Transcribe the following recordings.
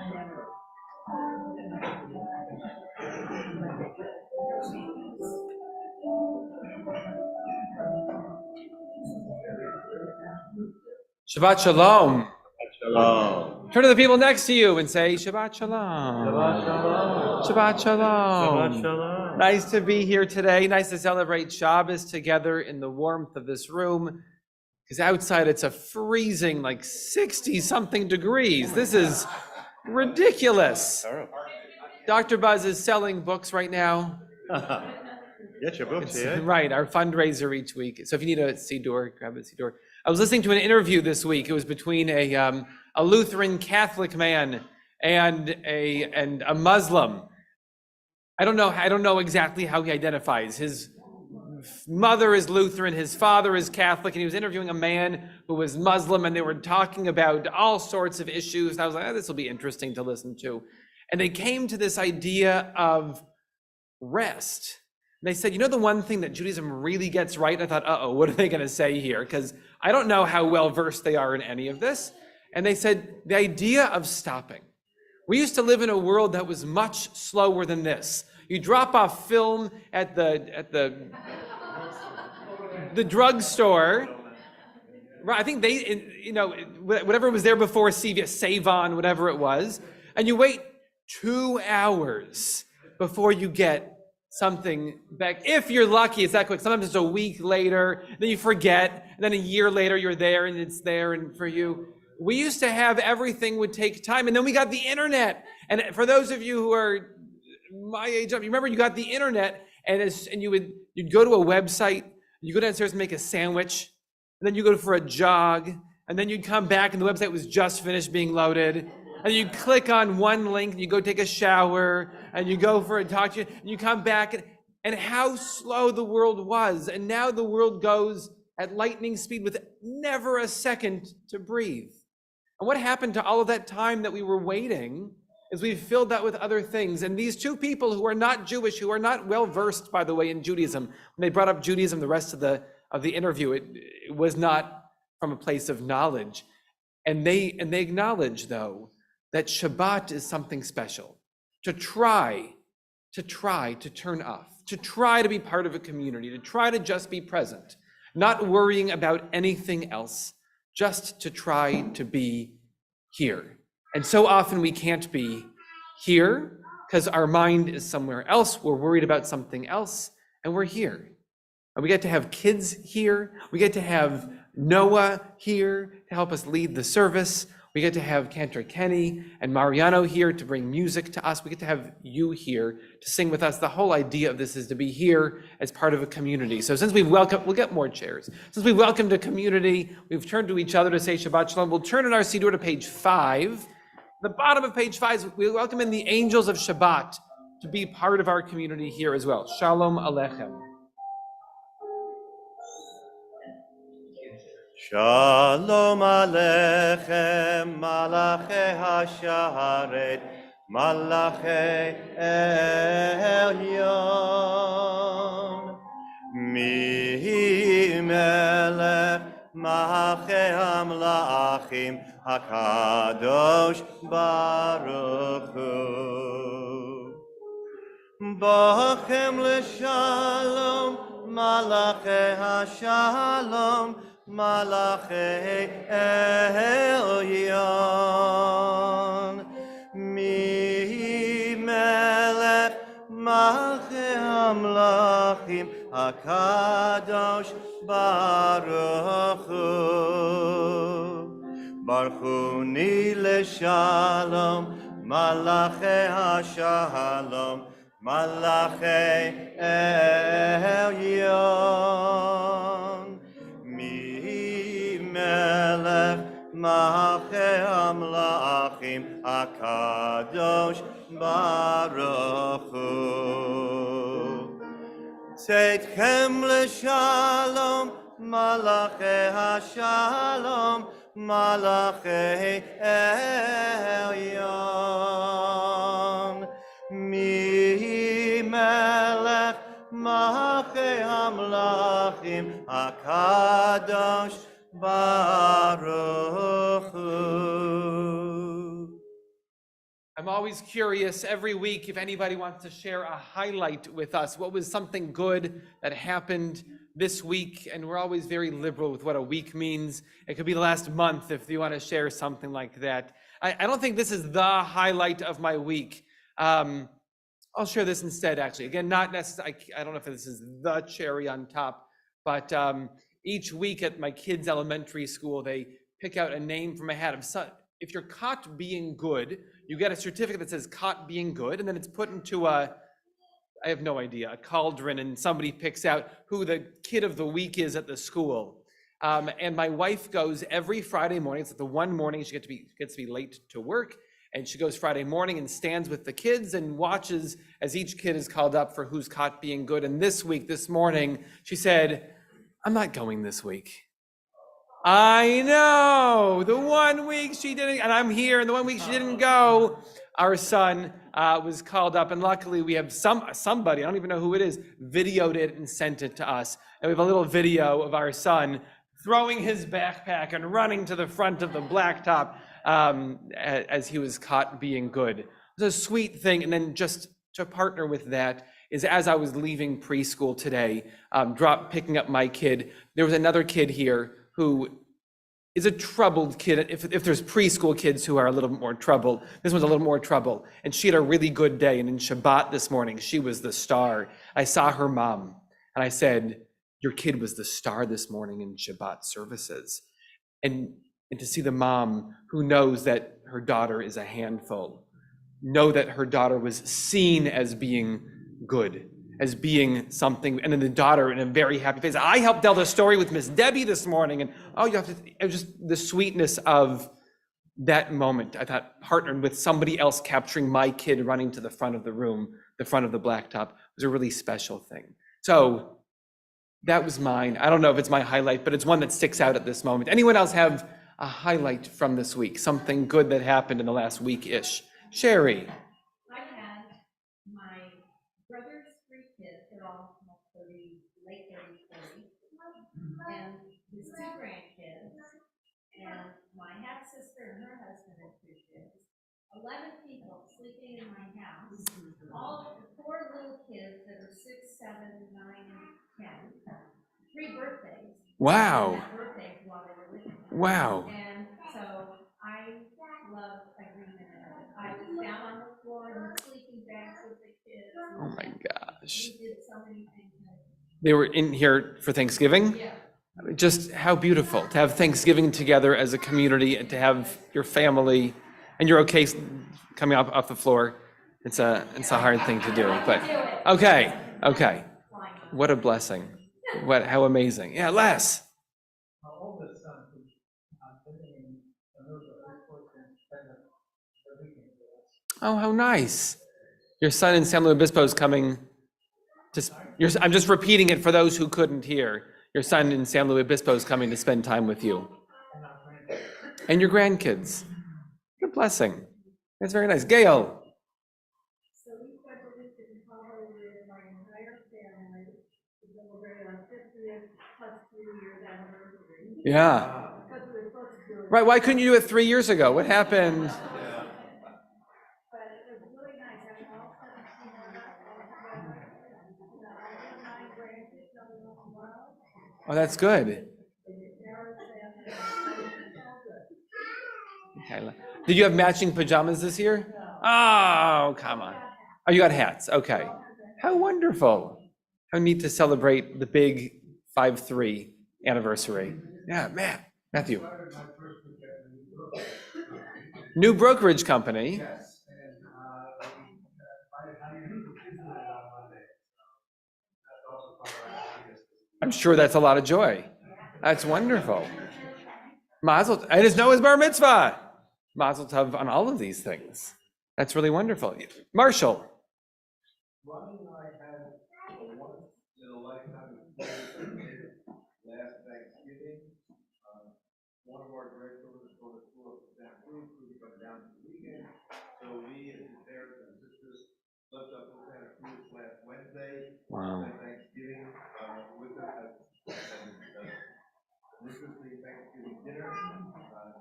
Shabbat Shalom. Shalom. Turn to the people next to you and say, Shabbat Shalom. Shabbat Shalom. Shabbat Shalom. Shabbat Shalom. Nice to be here today. Nice to celebrate Shabbos together in the warmth of this room. Because outside it's a freezing, like 60-something degrees. This is ridiculous. Dr. Buzz is selling books right now. Get your books here. Right, our fundraiser each week. So if you need a Siddur, grab a Siddur. I was listening to an interview this week. It was between a Lutheran Catholic man and a Muslim. I don't know exactly how he identifies. His mother is Lutheran, his father is Catholic, and he was interviewing a man who was Muslim, and they were talking about all sorts of issues. And I was like, this will be interesting to listen to. And they came to this idea of rest. And they said, the one thing that Judaism really gets right? I thought, what are they going to say here? Because I don't know how well versed they are in any of this. And they said, the idea of stopping. We used to live in a world that was much slower than this. You drop off film at the drugstore. Right, I think they, whatever was there before CVS, Save-On, whatever it was, and you wait 2 hours before you get something back. If you're lucky, it's that quick. Sometimes it's a week later, then you forget, and then a year later you're there and it's there and for you. We used to have everything would take time, and then we got the internet. And for those of you who are my age, you remember you got the internet, and you'd go to a website, you go downstairs and make a sandwich, and then you go for a jog, and then you'd come back and the website was just finished being loaded. And you click on one link, and you go take a shower, and you go for a talk, and you come back, and how slow the world was. And now the world goes at lightning speed with never a second to breathe. And what happened to all of that time that we were waiting is we filled that with other things. And these two people who are not Jewish, who are not well versed, by the way, in Judaism, when they brought up Judaism, the rest of the interview, it was not from a place of knowledge. And they acknowledge, though, that Shabbat is something special. To try to turn off, to try to be part of a community, to try to just be present, not worrying about anything else, just to try to be here. And so often we can't be here because our mind is somewhere else. We're worried about something else, and we're here. And we get to have kids here. We get to have Noah here to help us lead the service. We get to have Cantor Kenny and Mariano here to bring music to us. We get to have you here to sing with us. The whole idea of this is to be here as part of a community. So since we'll get more chairs. Since we've welcomed a community, we've turned to each other to say Shabbat Shalom. We'll turn in our Siddur to page 5. The bottom of page 5, we welcome in the angels of Shabbat to be part of our community here as well. Shalom Aleichem. Shalom Aleichem, Malachei HaSharet, Malachei Elyon. Mi melech Malachei HaMelachim, HaKadosh Baruch Hu. Bochem l'shalom, Malachei HaShalom, Malachei Elyon. Mi melech Malachei HaMelachim, HaKadosh Baruch Hu. Baruchuni l'shalom, Malachei HaShalom, Malachei Elyon. Mi melech Malachei HaMelachim, HaKadosh Baruch Hu. Tzedchem l'shalom, Malachei HaShalom, Malachei Elyon. Mi melech Malachei HaMelachim, HaKadosh Baruch Hu. I'm always curious every week if anybody wants to share a highlight with us. What was something good that happened this week? And we're always very liberal with what a week means. It could be the last month if you want to share something like that. I don't think this is the highlight of my week. I'll share this instead, actually. Again, not necessarily, I don't know if this is the cherry on top, but each week at my kids' elementary school, they pick out a name from a hat of if you're caught being good, you get a certificate that says caught being good, and then it's put into I have no idea, a cauldron, and somebody picks out who the kid of the week is at the school. And my wife goes every Friday morning. It's the one morning she gets to be late to work, and she goes Friday morning and stands with the kids and watches as each kid is called up for who's caught being good. And this morning, she said, "I'm not going this week." I know, the 1 week she didn't, and I'm here, and the 1 week she didn't go, our son was called up, and luckily we have somebody, I don't even know who it is, videoed it and sent it to us. And we have a little video of our son throwing his backpack and running to the front of the blacktop as he was caught being good. It was a sweet thing, and then just to partner with that is as I was leaving preschool today, picking up my kid, there was another kid here who is a troubled kid. If there's preschool kids who are a little bit more troubled, this one's a little more trouble. And she had a really good day. And in Shabbat this morning, she was the star. I saw her mom and I said, "Your kid was the star this morning in Shabbat services." And to see the mom who knows that her daughter is a handful, know that her daughter was seen as being good, as being something, and then the daughter in a very happy face. I helped tell the story with Miss Debbie this morning, and it was just the sweetness of that moment. I thought partnered with somebody else capturing my kid running to the front of the room, the front of the blacktop, was a really special thing. So that was mine. I don't know if it's my highlight, but it's one that sticks out at this moment. Anyone else have a highlight from this week? Something good that happened in the last week-ish? Sherry. I had my brother's 3 kids, they're all late 30s, 40s, and his 2 grandkids, and my half sister and her husband and 2 kids. 11 people sleeping in my house, all 4 little kids that are 6, 7, 9, and 10. 3 birthdays. Wow. Birthdays while they were living. Wow. And so I love every minute of it. I was down on the floor in the sleeping bags with the kids. Oh my gosh. We did so many things. They were in here for Thanksgiving? Yeah. Just how beautiful to have Thanksgiving together as a community and to have your family, and you're okay coming off the floor. It's a hard thing to do, but okay. What a blessing. How amazing. Yeah, Les. My oldest son, who's living in America, spend the weekend with us. Oh, how nice. Your son in San Luis Obispo is coming. I'm just repeating it for those who couldn't hear. Your son in San Luis Obispo is coming to spend time with you. And your grandkids. What a blessing. That's very nice. Gail. So we spent a week in Tahoe with my entire family to celebrate our 50th plus 3 years anniversary. Yeah. Because we were supposed to do it. Right, why couldn't you do it 3 years ago? What happened? But it was really nice. I mean, all 17 of us all together. I have 9 grandkids coming home tomorrow. Oh, that's good. And Sarah said, Okay. Did you have matching pajamas this year? Oh, come on. Oh, you got hats. Okay. How wonderful. How neat to celebrate the big 5-3 anniversary. Yeah, Matthew. New brokerage company. Yes, and I usually do that on Monday. That's also part of our ideas. I'm sure that's a lot of joy. That's wonderful. Mazel, and it's Noah's bar mitzvah. Mazel tov on all of these things. That's really wonderful. Marshall. Ronnie and I had a once in a lifetime experience last Thanksgiving. One of our grandchildren is going to school up in Santa Cruz, so we come down to the weekend. So we and his parents and sisters left up in Santa Cruz last Wednesday. Wow. Spent Thanksgiving with us. This was the Thanksgiving dinner.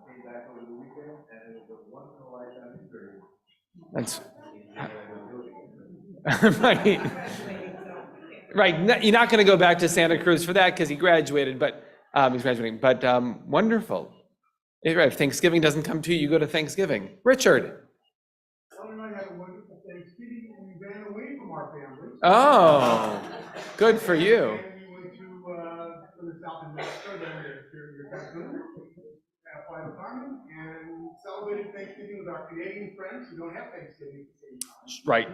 Came back over the weekend, and it was a once in a lifetime experience. That's right. Right. You're not going to go back to Santa Cruz for that because he graduated, but he's graduating. But wonderful. If Thanksgiving doesn't come to you, you go to Thanksgiving. Richard. Well, and I had a wonderful Thanksgiving, and we ran away from our families. Oh, good for you. And we went to the South in Mexico, down to Cancun, Playa del Carmen, and celebrated Thanksgiving with our Canadian friends who don't have Thanksgiving at the same time. Right.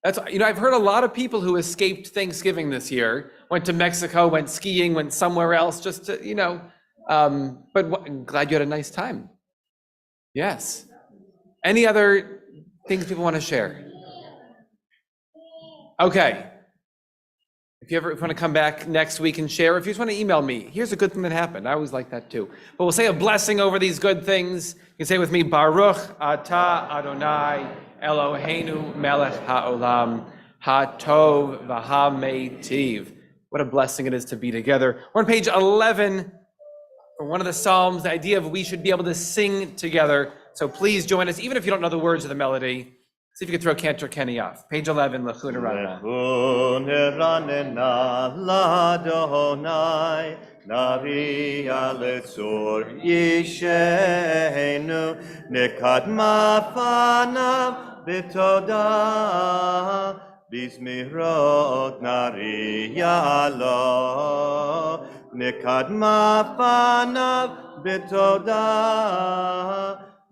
That's, I've heard a lot of people who escaped Thanksgiving this year, went to Mexico, went skiing, went somewhere else just to, I'm glad you had a nice time. Yes. Any other things people want to share? Okay. If you want to come back next week and share, if you just want to email me, here's a good thing that happened. I always like that too. But we'll say a blessing over these good things. You can say with me, Baruch Atah Adonai Eloheinu Melech HaOlam HaTov VaHaMeitiv. What a blessing it is to be together. We're on page 11 for one of the Psalms, the idea of we should be able to sing together. So please join us, even if you don't know the words of the melody. See if you can throw Cantor Kenny off. Page 11, Lechun Ranna. L'Adonai, Nariya letzor Yishenu, Nekadma fanav b'toda, Bizmirot Nariya lo, Nekadma fanav b'toda,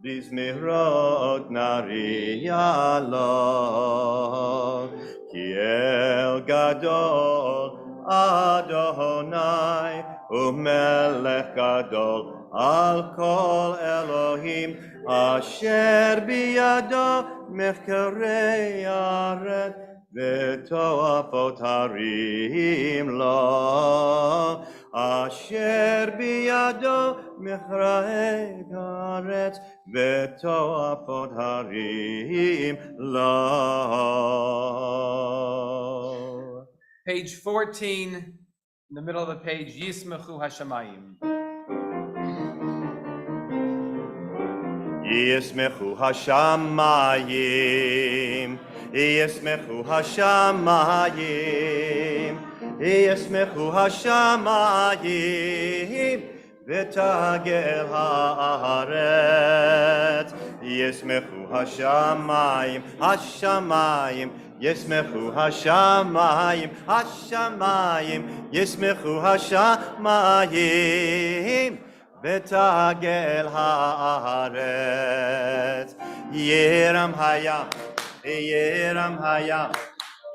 Bizmirot Nariya lo, Ki el gadol Adonai umelech gadol al kol Elohim asher biyado mechkarei aret v'toafot harim lo asher biyado mechkarei aret v'toafot harim lo. Page 14, in the middle of the page, Yismechu Hashamayim. Yismechu Hashamayim, Yismechu Hashamayim, Yismechu Hashamayim, V'tagel haaretz. Yismechu Hashamayim, Hashamayim, Yismechu Hashamayim, Hashamayim, Yismechu Hashamayim, V'tagel haaretz. Yeram hayam, Yeram hayam,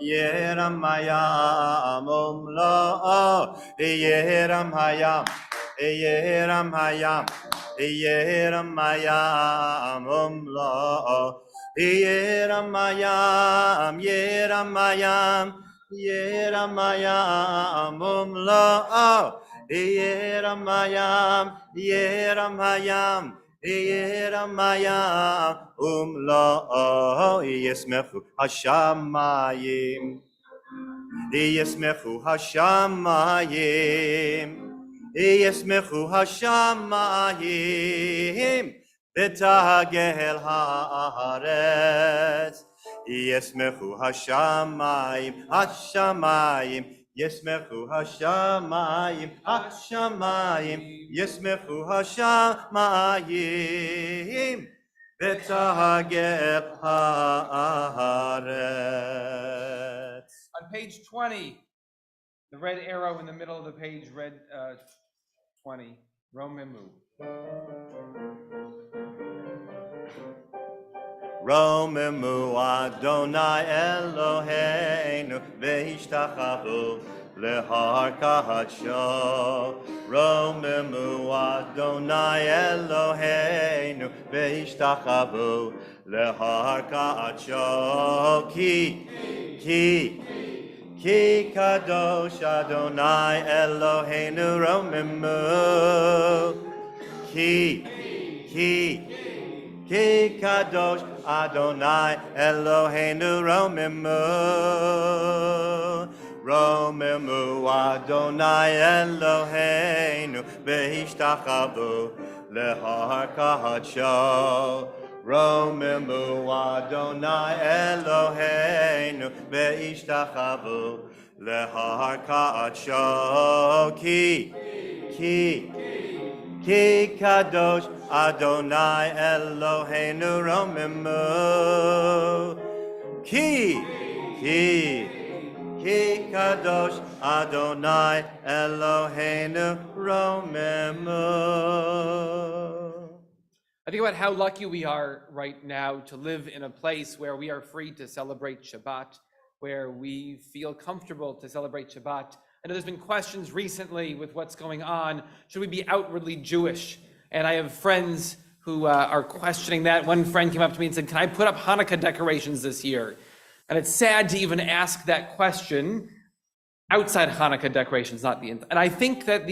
Yeram hayam, umlo, Yeram hayam, Yeram hayam, Yeram hayam, umlo. Yeramayam, Yeramayam, Yeramayam, umlo. Yeramayam, Yeramayam, Yeramayam, umlo. Yismechu Hashamayim, Yismechu Hashamayim, Yismechu Hashamayim, V'tagel haaretz. Yismechu Hashamayim, Hashamayim, Yismechu Hashamayim, Hashamayim, Yismechu Hashamayim, V'tagel haaretz. On page 20, the red arrow in the middle of the page, red 20, Romemu. Romemu Adonai Eloheinu v'ishtachavu lehar kahadsho. Romemu Adonai Eloheinu v'ishtachavu lehar kahadsho. Ki kadosh Adonai Eloheinu Romemu. Ki kadosh Adonai Eloheinu Romemu. Romemu Adonai Eloheinu v'ishtachavu lehar kahadsho. רוממו אדוני אלוהינו והשתחוו להר קדשו כי קדוש אדוני אלוהינו רוממו כי קדוש אדוני אלוהינו רוממו. I think about how lucky we are right now to live in a place where we are free to celebrate Shabbat, where we feel comfortable to celebrate Shabbat. I know there's been questions recently with what's going on. Should we be outwardly Jewish? And I have friends who are questioning that. One friend came up to me and said, can I put up Hanukkah decorations this year? And it's sad to even ask that question outside Hanukkah decorations, not the inside. And I think that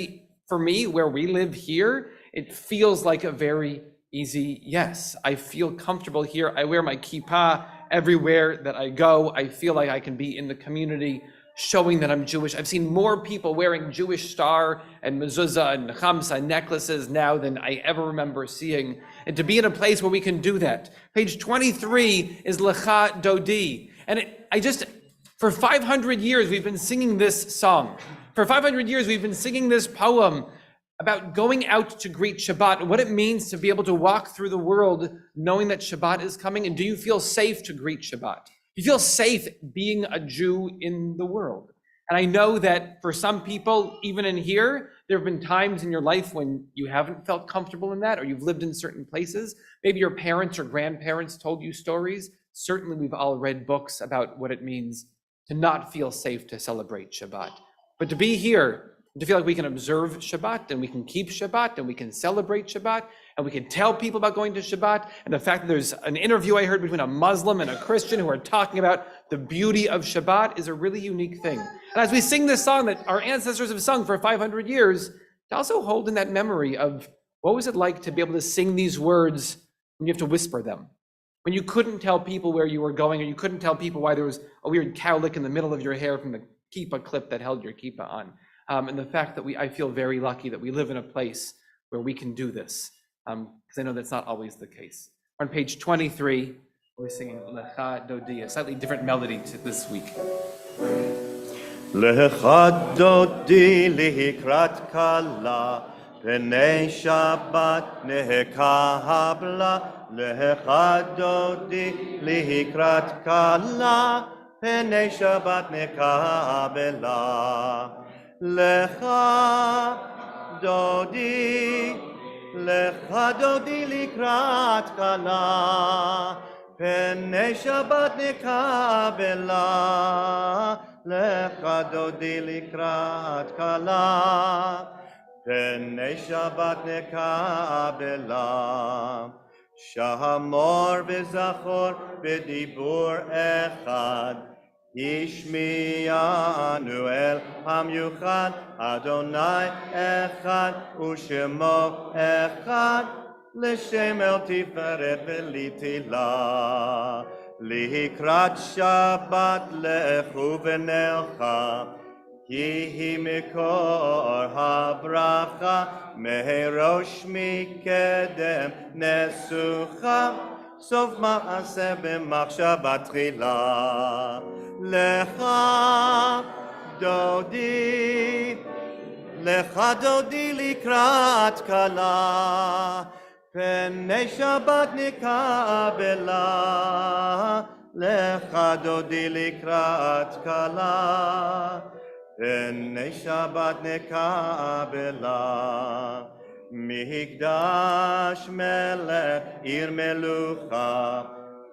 for me, where we live here, it feels like a very easy yes. I feel comfortable here. I wear my kippah everywhere that I go. I feel like I can be in the community showing that I'm Jewish. I've seen more people wearing Jewish star and mezuzah and chamsa necklaces now than I ever remember seeing. And to be in a place where we can do that. Page 23 is Lecha Dodi. And for 500 years, we've been singing this song. For 500 years, we've been singing this poem about going out to greet Shabbat and what it means to be able to walk through the world knowing that Shabbat is coming. And do you feel safe to greet Shabbat? Do you feel safe being a Jew in the world? And I know that for some people, even in here, there have been times in your life when you haven't felt comfortable in that, or you've lived in certain places. Maybe your parents or grandparents told you stories. Certainly, we've all read books about what it means to not feel safe to celebrate Shabbat. But to be here, to feel like we can observe Shabbat and we can keep Shabbat and we can celebrate Shabbat and we can tell people about going to Shabbat. And the fact that there's an interview I heard between a Muslim and a Christian who are talking about the beauty of Shabbat is a really unique thing. And as we sing this song that our ancestors have sung for 500 years, to also hold in that memory of what was it like to be able to sing these words when you have to whisper them, when you couldn't tell people where you were going, or you couldn't tell people why there was a weird cowlick in the middle of your hair from the kippah clip that held your kippah on. And the fact that I feel very lucky that we live in a place where we can do this, because I know that's not always the case. On page 23, we're singing Lecha Dodi, a slightly different melody to this week. Lecha Dodi likrat kala, pnei Shabbat nehekabla. Lecha Dodi likrat kala, pnei Shabbat nehekabla. Lecha Dodi likrat kala, pnei Shabbat nekabela. Lecha Dodi likrat kala, pnei Shabbat nekabela. Shamor v'zachor b'dibur echad, Ishmi'anu el hamiuchad, Adonai echad, u'shemo echad, l'shem el tiferet v'litila. Likrat Shabbat lechu v'nelcha, ki hi mikor habracha, meherosh mikedem nesucha, סוף מעשה במחשבה תחילה. לך דודי לקראת כלה, פני שבת נקבלה. לך דודי לקראת כלה, פני שבת נקבלה. מקדש מלך עיר מלוכה,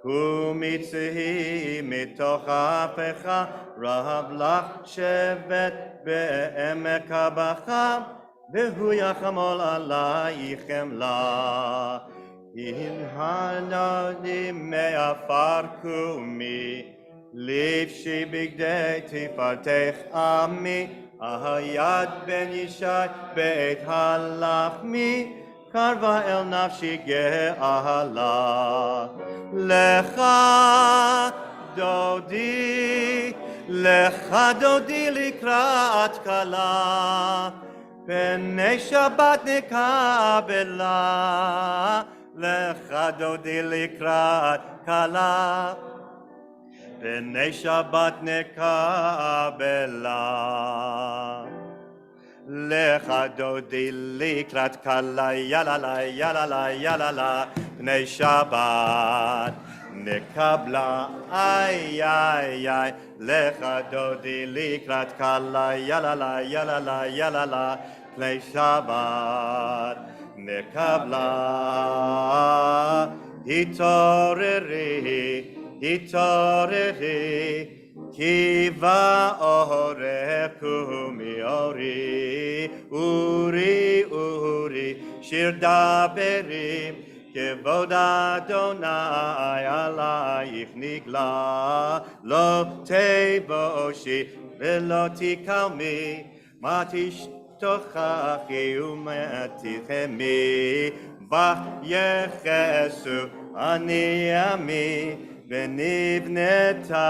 ומצהי מתוך הפכה, רב לך שבט בעמק הבכה, והוא יחמול עלייך חמלה. הנהרתי מעפר קומי, לבשי בגדי תפארתך עמי, היד בן ישי בית הלחמי, קרבה אל נפשי גאלה. לך דודי לקראת כלה, פני שבת נקבלה. לך דודי לקראת כלה, פני שבת נקבלה. לך דודי לקראת כלה, יללה יללה יללה, פני שבת נקבלה, איי איי איי. לך דודי לקראת כלה, יללה יללה יללה, פני שבת נקבלה. התעוררי, התעוררי, כי באורך קומי אורי, אורי אורי, שיר דברי, כבוד אדוני עלייך נגלה. לא תבושי ולא תקלמי, מה תשתוכחי ומה תחמי, ויחסו אני עמי, ונבנתה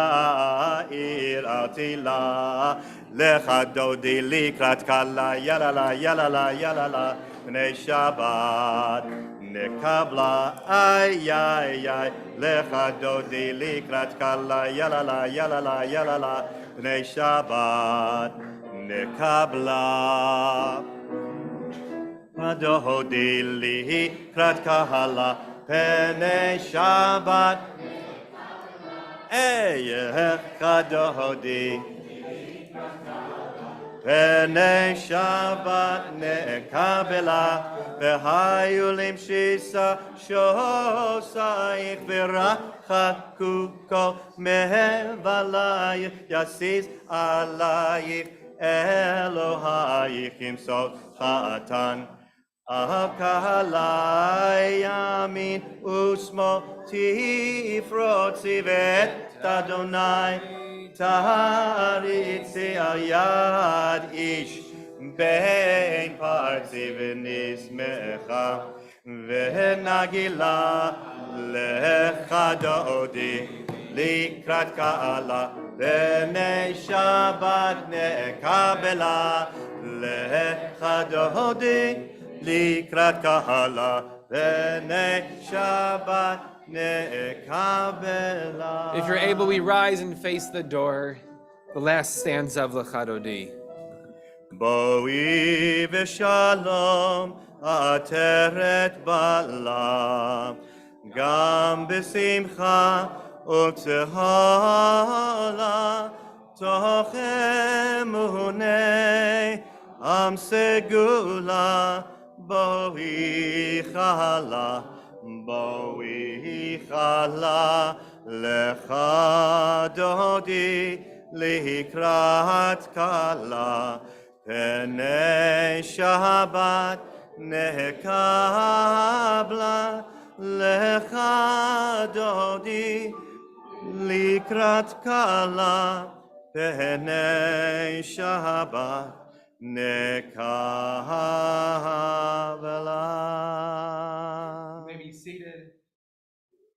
עיר עתילה. לך דודי לקראת כלה, יללה יללה יללה, פני שבת נקבלה, איי איי איי. לך דודי לקראת כלה, יללה יללה יללה, פני שבת נקבלה. דודי לקראת כלה, פני שבת איך דודי, פני שבת נקבלה, והיו למשיסה שוסייך, ורחקו כל מבלייך, יסיס עלייך אלוהייך ימסור חתן. כלה ימין ושמאל תפרוצי, ואת אדוני תריצי על יד איש בין פרצי, ונשמחה ונגילה. לך דודי לקראת כלה, פני שבת נקבלה. לך דודי לקראת כלה, פני שבת נקבלה. If you're able, we rise and face the door. The last stanza of L'chadodi. בואי ושלום עטרת בלה, גם בשמחה וצהלה, תוך אמוני עם סגולה. בואי חלה, בואי חלה, לך דודי לקראת כלה, פני שבת נקבלה. לך דודי לקראת כלה, פני שבת נקבלה. You may be seated.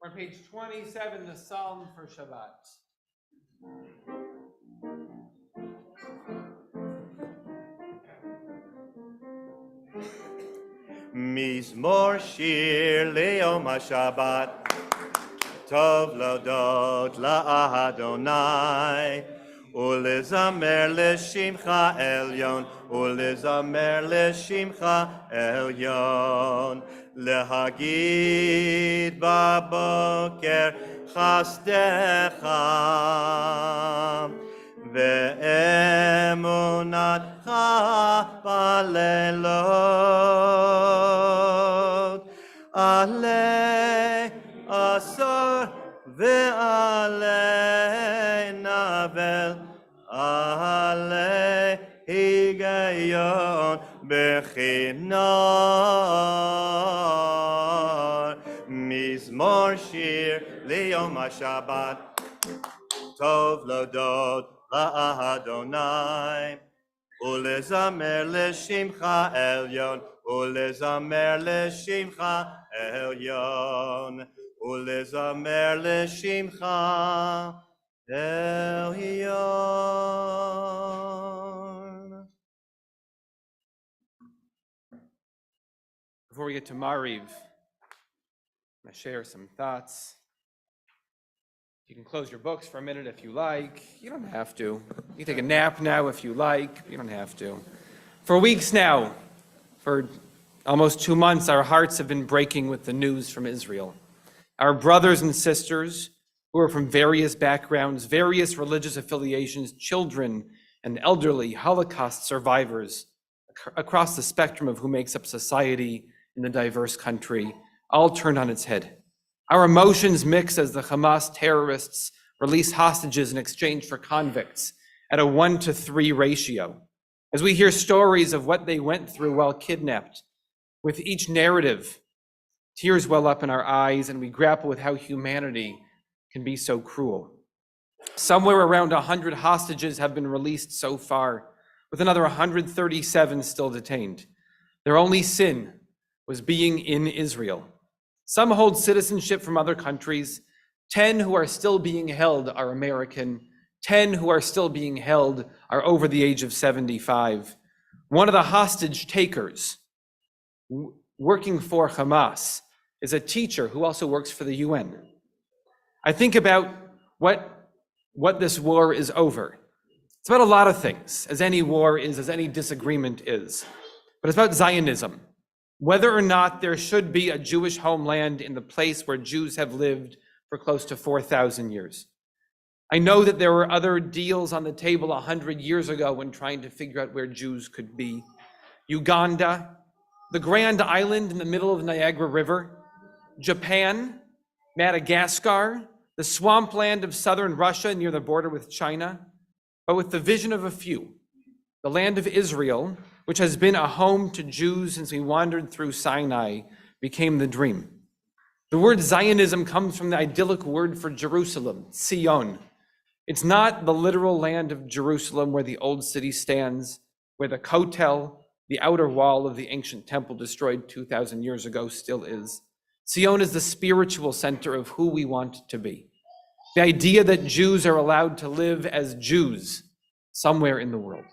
We're on page 27, the Psalm for Shabbat. מזמור שיר ליום השבת, טוב להודות לאדוני, ולזמר לשמך עליון, ולזמר לשמך עליון. להגיד בבוקר חסדך, ואמונתך בלילות. עלי עשור ועלי נבל, עלי היגיון בכינור. מזמור שיר ליום השבת, טוב להודות לאדוני, ולזמר לשמך עליון, ולזמר לשמך עליון, ולזמר לשמך עליון. Before we get to Mariv, I share some thoughts. You can close your books for a minute if you like. You don't have to. You can take a nap now if you like. You don't have to. For weeks now, for almost 2 months, our hearts have been breaking with the news from Israel. Our brothers and sisters who are from various backgrounds, various religious affiliations, children and elderly Holocaust survivors across the spectrum of who makes up society in the diverse country, all turned on its head. Our emotions mix as the Hamas terrorists release hostages in exchange for convicts at a 1-to-3 ratio. As we hear stories of what they went through while kidnapped, with each narrative, tears well up in our eyes and we grapple with how humanity can be so cruel. Somewhere around 100 hostages have been released so far, with another 137 still detained. Their only sin was being in Israel. Some hold citizenship from other countries. 10 who are still being held are American. 10 who are still being held are over the age of 75. One of the hostage takers working for Hamas is a teacher who also works for the UN. I think about what this war is over. It's about a lot of things, as any war is, as any disagreement is. But it's about Zionism. Whether or not there should be a Jewish homeland in the place where Jews have lived for close to 4,000 years. I know that there were other deals on the table 100 years ago when trying to figure out where Jews could be. Uganda, the Grand Island in the middle of the Niagara River, Japan, Madagascar, the swampland of southern Russia near the border with China, but with the vision of a few, the land of Israel, which has been a home to Jews since we wandered through Sinai, became the dream. The word Zionism comes from the idyllic word for Jerusalem, Zion. It's not the literal land of Jerusalem where the old city stands, where the Kotel, the outer wall of the ancient temple destroyed 2,000 years ago, still is. Zion is the spiritual center of who we want to be. The idea that Jews are allowed to live as Jews somewhere in the world.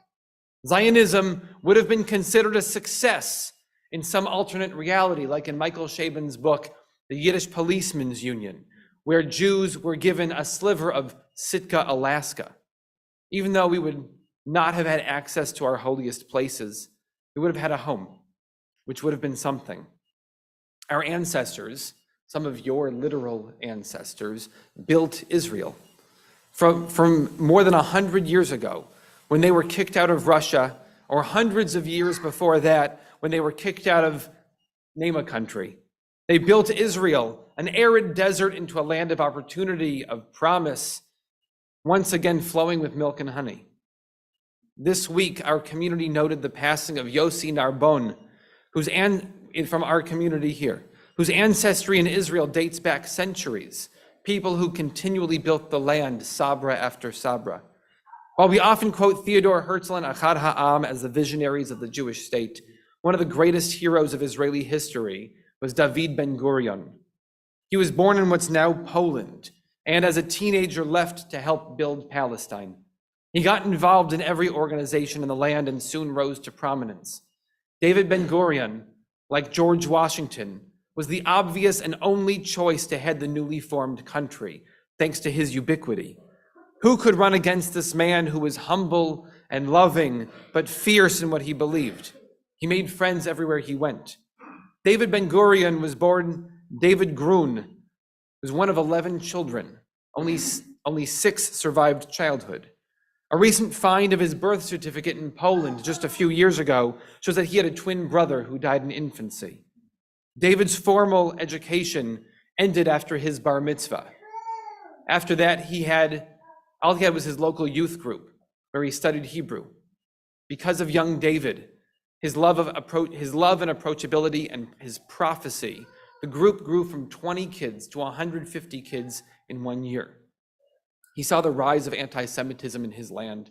Zionism would have been considered a success in some alternate reality, like in Michael Chabon's book, The Yiddish Policemen's Union, where Jews were given a sliver of Sitka, Alaska. Even though we would not have had access to our holiest places, we would have had a home, which would have been something. Our ancestors, some of your literal ancestors, built Israel. From more than 100 years ago, when they were kicked out of Russia, or hundreds of years before that, when they were kicked out of, name a country. They built Israel, an arid desert, into a land of opportunity, of promise, once again flowing with milk and honey. This week, our community noted the passing of Yossi Narbonne, from our community here, whose ancestry in Israel dates back centuries, people who continually built the land, Sabra after Sabra. While we often quote Theodore Herzl and Achad Ha'am as the visionaries of the Jewish state, one of the greatest heroes of Israeli history was David Ben-Gurion. He was born in what's now Poland, and as a teenager left to help build Palestine. He got involved in every organization in the land and soon rose to prominence. David Ben-Gurion, like George Washington, was the obvious and only choice to head the newly formed country, thanks to his ubiquity. Who could run against this man who was humble and loving, but fierce in what he believed? He made friends everywhere he went. David Ben-Gurion was born David Grun, was one of 11 children. Only 6 survived childhood. A recent find of his birth certificate in Poland just a few years ago shows that he had a twin brother who died in infancy. David's formal education ended after his bar mitzvah. After that, all he had was his local youth group, where he studied Hebrew. Because of young David, his love and approachability and his prophecy, the group grew from 20 kids to 150 kids in 1 year. He saw the rise of anti-Semitism in his land.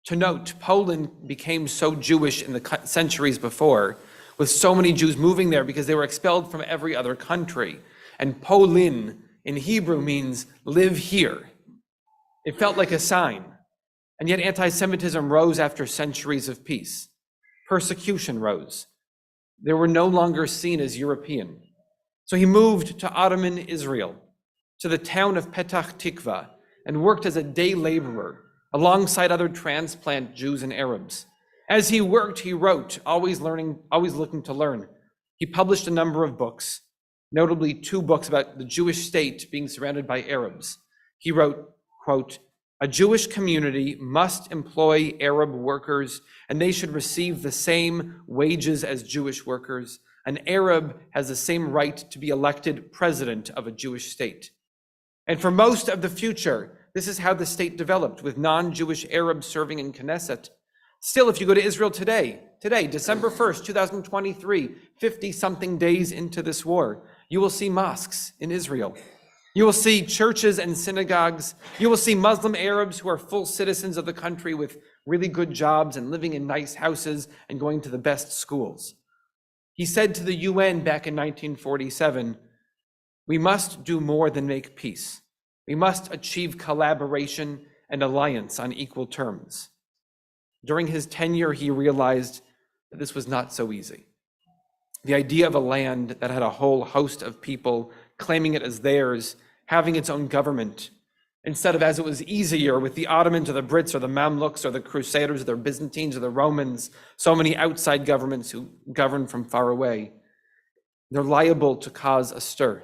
To note, Poland became so Jewish in the centuries before, with so many Jews moving there because they were expelled from every other country. And Polin in Hebrew means live here. It felt like a sign. And yet anti-Semitism rose after centuries of peace. Persecution rose. They were no longer seen as European. So he moved to Ottoman Israel, to the town of Petach Tikva, and worked as a day laborer alongside other transplant Jews and Arabs. As he worked, he wrote, always learning, always looking to learn. He published a number of books, notably 2 books about the Jewish state being surrounded by Arabs. He wrote, quote, "A Jewish community must employ Arab workers, and they should receive the same wages as Jewish workers. An Arab has the same right to be elected president of a Jewish state." And for most of the future, this is how the state developed, with non-Jewish Arabs serving in Knesset. Still, if you go to Israel today, December 1st, 2023, 50-something days into this war, you will see mosques in Israel. You will see churches and synagogues. You will see Muslim Arabs who are full citizens of the country with really good jobs and living in nice houses and going to the best schools. He said to the UN back in 1947, "We must do more than make peace. We must achieve collaboration and alliance on equal terms." During his tenure, he realized that this was not so easy. The idea of a land that had a whole host of people claiming it as theirs, having its own government, instead of, as it was easier with the Ottomans or the Brits or the Mamluks or the Crusaders or the Byzantines or the Romans, so many outside governments who govern from far away, they're liable to cause a stir.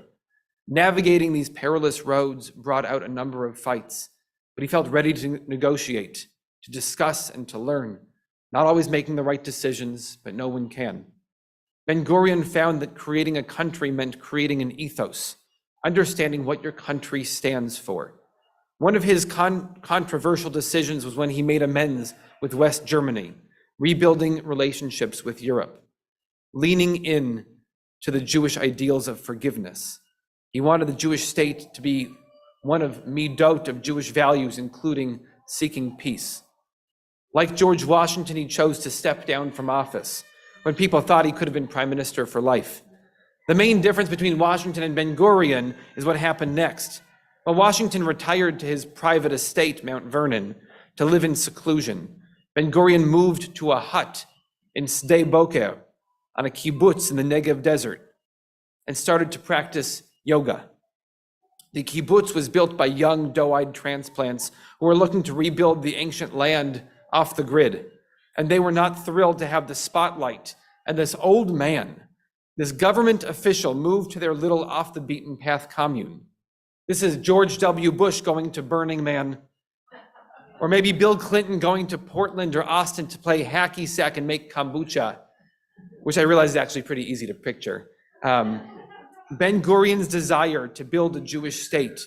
Navigating these perilous roads brought out a number of fights, but he felt ready to negotiate, to discuss and to learn, not always making the right decisions, but no one can. Ben-Gurion found that creating a country meant creating an ethos, understanding what your country stands for. One of his controversial decisions was when he made amends with West Germany, rebuilding relationships with Europe, leaning in to the Jewish ideals of forgiveness. He wanted the Jewish state to be one of midot of Jewish values, including seeking peace. Like George Washington, he chose to step down from office when people thought he could have been prime minister for life. The main difference between Washington and Ben-Gurion is what happened next. While Washington retired to his private estate, Mount Vernon, to live in seclusion, Ben-Gurion moved to a hut in Sde Boker on a kibbutz in the Negev desert and started to practice yoga. The kibbutz was built by young, doe-eyed transplants who were looking to rebuild the ancient land off the grid. And they were not thrilled to have the spotlight. And this old man, this government official, moved to their little off-the-beaten-path commune. This is George W. Bush going to Burning Man, or maybe Bill Clinton going to Portland or Austin to play hacky sack and make kombucha, which I realize is actually pretty easy to picture. Ben-Gurion's desire to build a Jewish state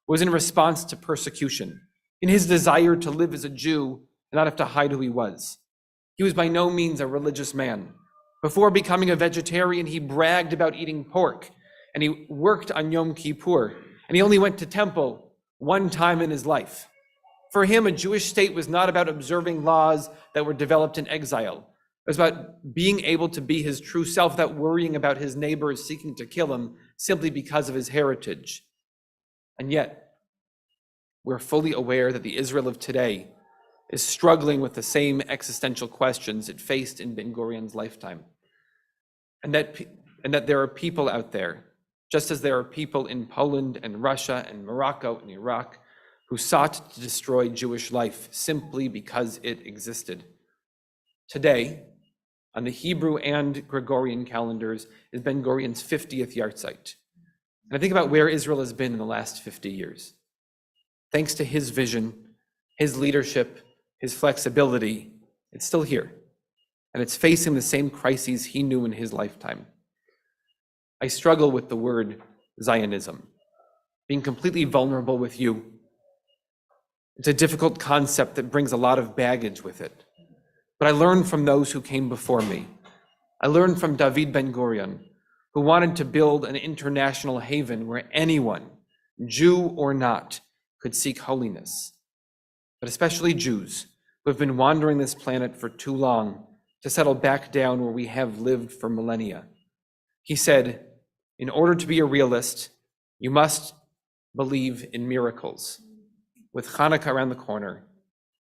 was in response to persecution, in his desire to live as a Jew and not have to hide who he was. He was by no means a religious man. Before becoming a vegetarian, he bragged about eating pork, and he worked on Yom Kippur, and he only went to temple one time in his life. For him, a Jewish state was not about observing laws that were developed in exile. It was about being able to be his true self without worrying about his neighbors seeking to kill him simply because of his heritage. And yet, we're fully aware that the Israel of today is struggling with the same existential questions it faced in Ben-Gurion's lifetime. And that there are people out there, just as there are people in Poland and Russia and Morocco and Iraq, who sought to destroy Jewish life simply because it existed. Today, on the Hebrew and Gregorian calendars, is Ben-Gurion's 50th yahrzeit. And I think about where Israel has been in the last 50 years. Thanks to his vision, his leadership, his flexibility, it's still here. And it's facing the same crises he knew in his lifetime. I struggle with the word Zionism, being completely vulnerable with you. It's a difficult concept that brings a lot of baggage with it. But I learned from those who came before me. I learned from David Ben-Gurion, who wanted to build an international haven where anyone, Jew or not, could seek holiness. But especially Jews, who have been wandering this planet for too long to settle back down where we have lived for millennia. He said, in order to be a realist, you must believe in miracles. With Hanukkah around the corner,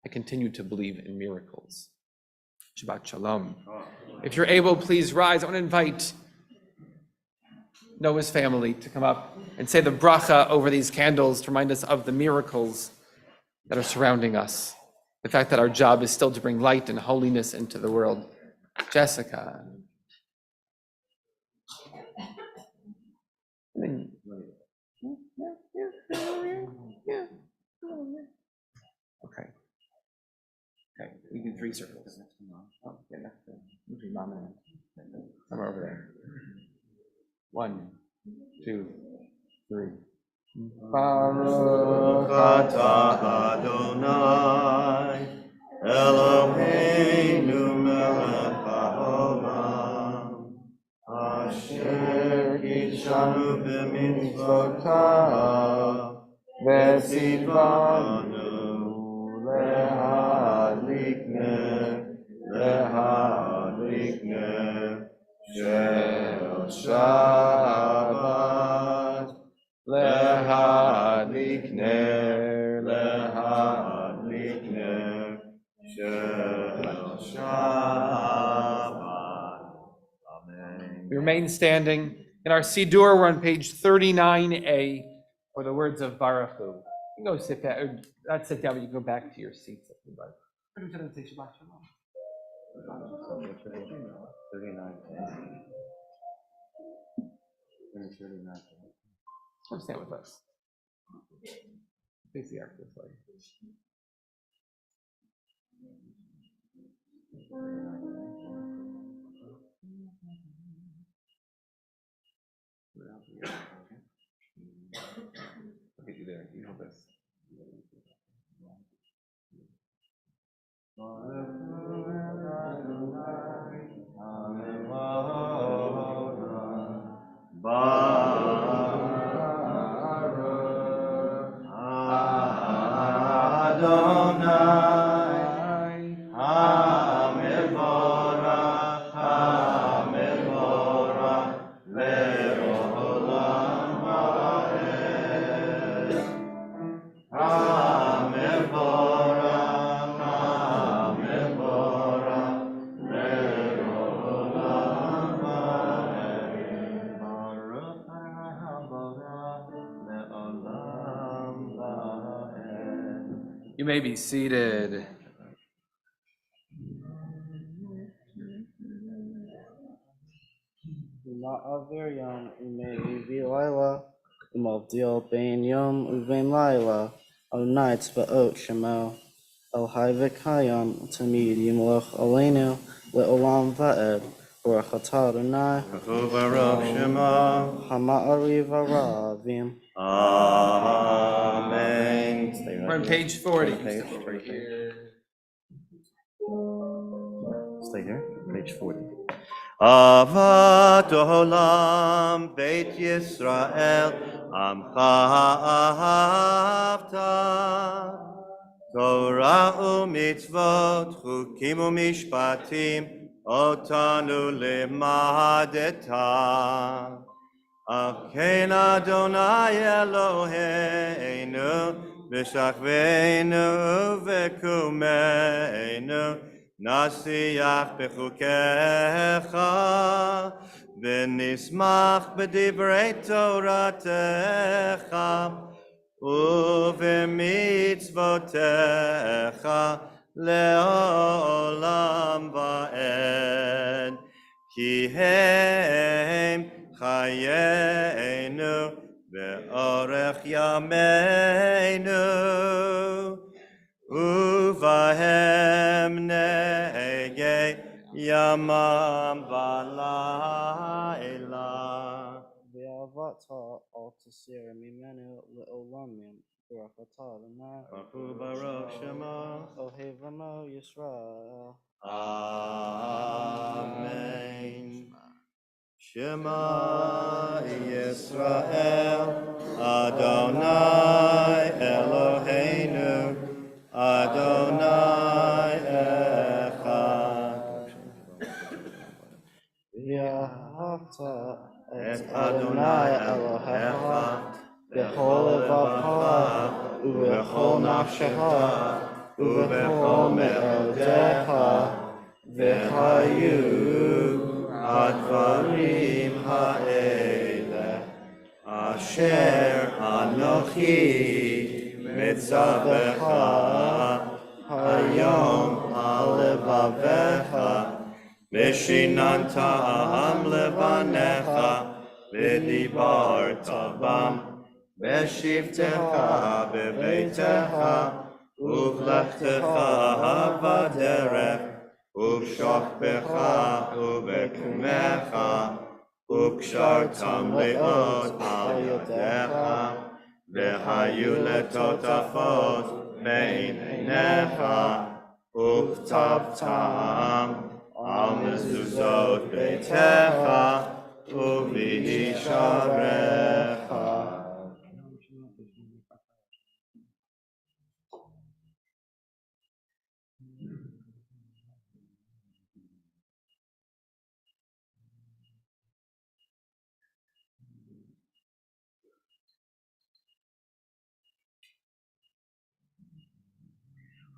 I continue to believe in miracles. Shabbat Shalom. If you're able, please rise. I want to invite Noah's family to come up and say the bracha over these candles to remind us of the miracles that are surrounding us. The fact that our job is still to bring light and holiness into the world. Jessica. Okay. Okay, we do 3 circles. Oh, yeah, that's good. Somewhere over there. 1, 2, 3. Baruch atah Adonai, Eloheinu melech haolam, asher kidshanu b'mitzvotav, v'tzivanu להדליק נר של שבת, להדליק נר של שבת. Amen. We remain standing. In our Siddur, we're on page 39a for the words of Baruch Hu. You can go sit down, or not sit down, but you can go back to your seats if you'd like. 39. Come stand with us. Face the ark this way. I'll get you there. You hold this. You may be seated. Ma'avir yom umevi laila, umavdil bein yom uvein laila, al nights ba'ot shemo, al hayvikayam tamid yimloch aleinu, le'olam va'ed, baruch atah Adonai, Baruch Shema. hama'ari v'ravim. Amen. We're on page 40. Page Step over here. Stay here, page 40. Avat olam Beit Yisrael Amcha ahavta Torah u'mitzvot chukim u'mishpatim otanu limadeta Akein Adonai Eloheinu v'shachveinu v'kumeinu נשיח בחוקיך ונשמח בדברי תורתך ובמצוותיך לעולם ועד כי הם חיינו ואורך ימינו ובהם נהגי ימם ולילה. Ve'avata al tasir mimenu le'olamim, baruch atah Adonai, Baruch Shema. ohevamo Yisrael. Amen. Shema Yisrael, Adonai Eloheinu, Adonai Echad. Ve'ahavta Et Adonai Elohecha, b'chol levacha, u'b'chol nafshecha, u'b'chol me'odecha, v'chayu advarim ha'eleh. כי מצווך היום על לבביך, ושיננתם לבניך, ודיברת בם, בשבתך בביתך, ובלכתך בדרך, ובשוכבך ובקומך, וקשרתם לאות על ידיך, והיו לטוטפות בין עיניך, וכתבתם על מזוזות ביתך ובישעריך.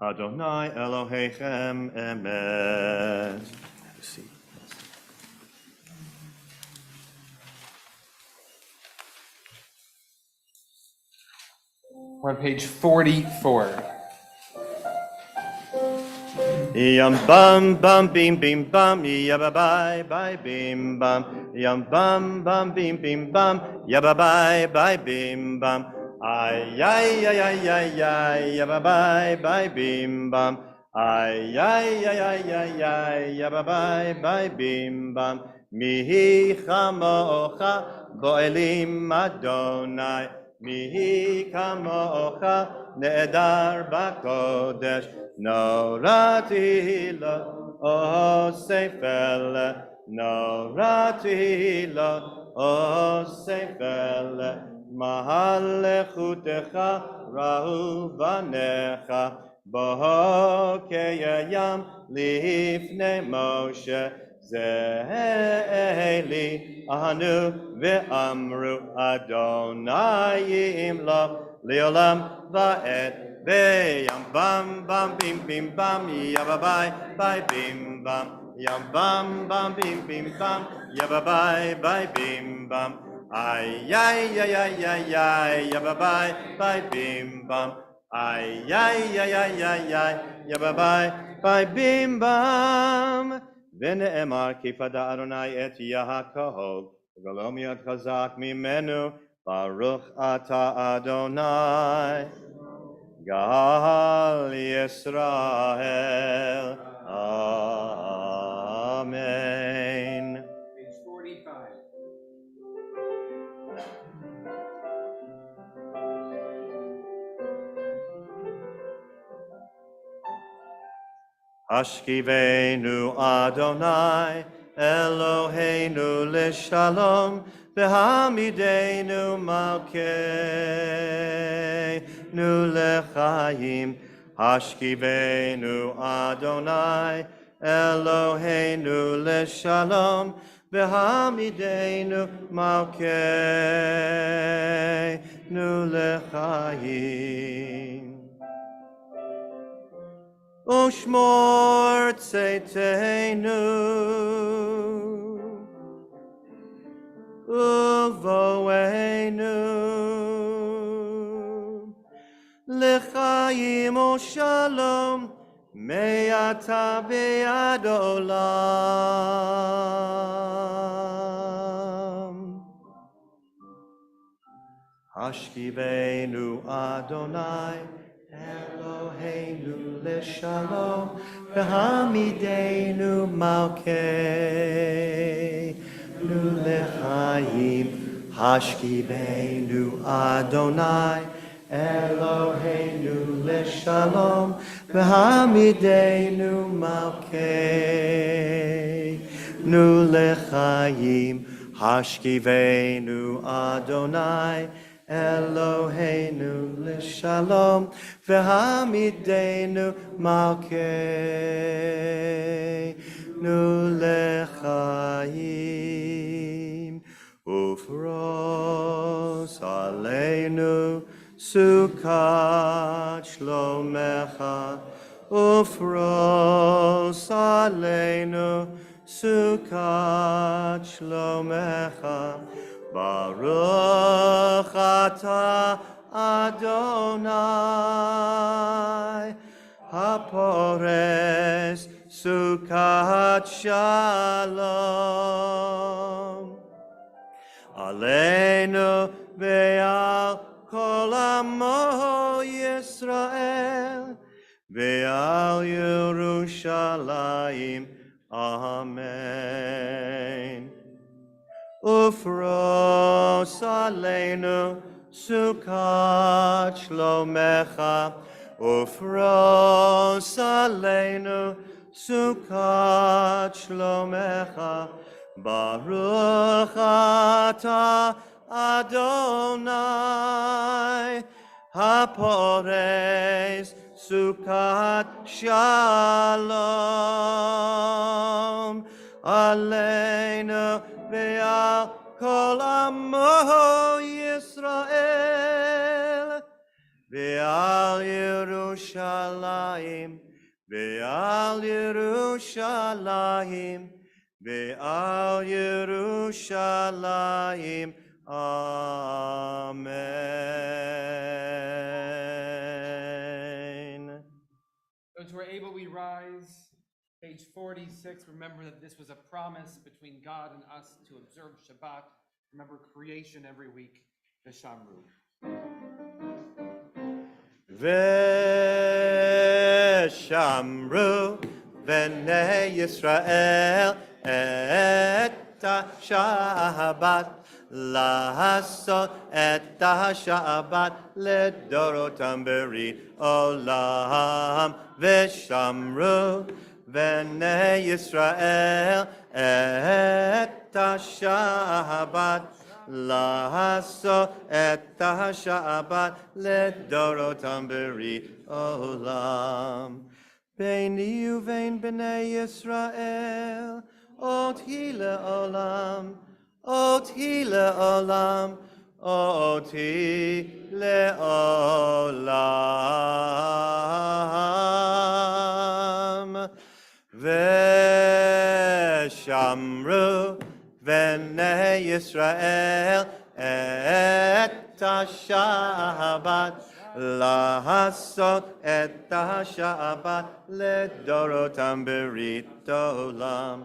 Adonai Elohechem Emet. We're on page 44. Yum bum bum beam beam bum yabba bye bye beam bum yum bum bum beam beam bum yabba bye bye beam bum ay ay ay ay ay ay yabba bye bye beam bum ay ay ay ay ay ay yabba bye bye beam bum mihi chamocha bo'elim Adonai mihi kamocha ne'edar b'kodesh Norati lo osefel, norati lo osefel, mahalechutecha rahu vanecha, bohokeyam lifnei Moshe, zeheli anu ve'amru Adonai imlo leolam va'et. Yam bam bam bim bim bam yabba bye bye bim bam yam bam bam bim bim bam yabba bye bye bim bam ay ay ay ay ay ay yabba bye bye bim bam ay ay ay ay ay ay yabba bye bye bim bam ונאמר כי פדה אדוני את יעקב וגלו מיד חזק ממנו ברוך אתה אדוני Gal Yisrael. Amen. Page 45. Hashkivenu Adonai Eloheinu l'shalom v'hamidenu malkeinu l'chaim Hashkivenu Adonai Eloheinu l'shalom v'hamidenu malkeinu l'chaim Ushmor tzeiteinu uvoenu l'chaim u'shalom me'ata ve'ad olam Hashkivenu Adonai Eloheinu l'shalom v'hamidenu malkeinu l'chaim Hashkivenu Adonai Eloheinu l'shalom v'hamidenu malkeinu l'chaim Hashkivenu Adonai Eloheinu l'shalom v'hamidenu malkeinu l'chaim ufros aleinu sukat shlomecha ufros aleinu sukat shlomecha Baruch atah Adonai, Hapores Sukkot Shalom. Aleinu ve'al kol amo Yisrael ve'al Yerushalayim. Amen. Ufros aleinu Sukkot Shlomecha. Ufros aleinu Sukkot Shlomecha. Baruch atah Adonai, Hapores Sukkot Shalom. Aleinu ve'al kol amo Yisrael ve'al Yerushalayim, ve'al Yerushalayim, ve'al Yerushalayim. Amen. Those who are able, we rise. Page 46, remember that this was a promise between God and us to observe Shabbat. Remember creation every week, V'shamru. V'shamru v'nei Yisrael et ha-Shabbat לעשות את השבת לדורותם ברית עולם ושמרו בני ישראל את השבת לעשות את השבת לדורותם ברית עולם ביני ובין בני ישראל אותי לעולם אותי לעולם, אותי לעולם. ושמרו בני ישראל את השבת, לעשות את השבת לדורותם ברית עולם.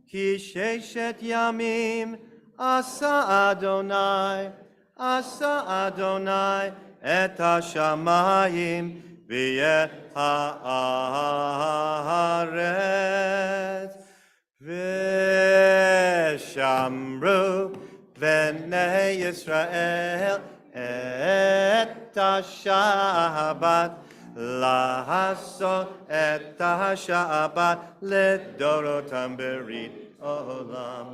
כי ששת ימים עשה אדוני את השמיים ואת הארץ. ושמרו בני ישראל את השבת, לעשות את השבת לדורותם ברית עולם.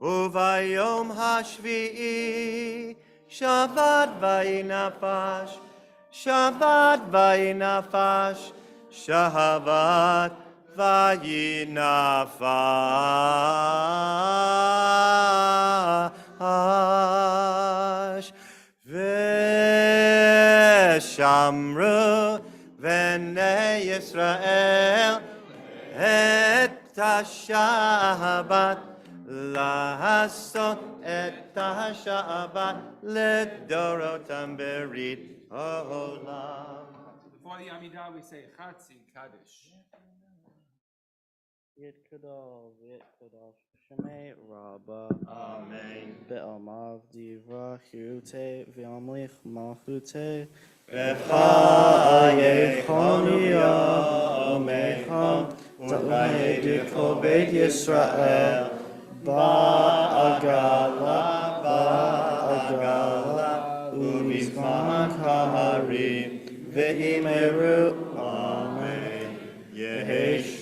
וביום השביעי שבת ויהי נפש, שבת ויהי נפש, שבת ויהי נפש. ושמרו בני ישראל את השבת, לעשות את השבת לדורותם ברית העולם. Before the Amidah, we say Chatzi Kaddish. Yitkadal, Yitkadal, Shemay Rabba. Amen. Be'amav Divra Hirute, V'amlich Malchute. V'chayechon yomechon, U'vayed kol Beit Yisrael, Ba'agala, U'bizman kaharim, Ve'imeru, Amen. Yehesh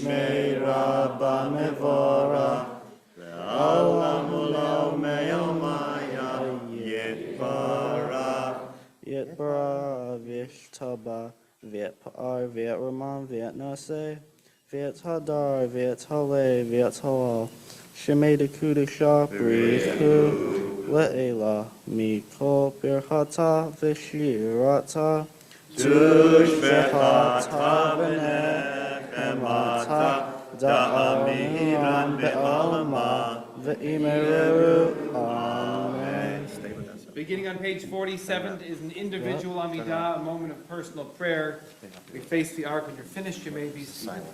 Rabba Mevorah, Ve'olam u'le'om me'omaya, Yitbarach. Yitbara, V'yishtaba, V'yitpa'ar, V'yitraman, V'yitnaseh, V'yithadar, V'yithale, V'yithalal, Shemay Dekudasha, B'richu, Le'ela, Mikol, Birchata, V'shirata, Tushbechata v'nechemata, Da'amiran be'alama, Ve'imeru, Amen. Stay with us. Beginning on page 47 is an individual Amidah, a moment of personal prayer. We face the ark. When you're finished, you may be silent.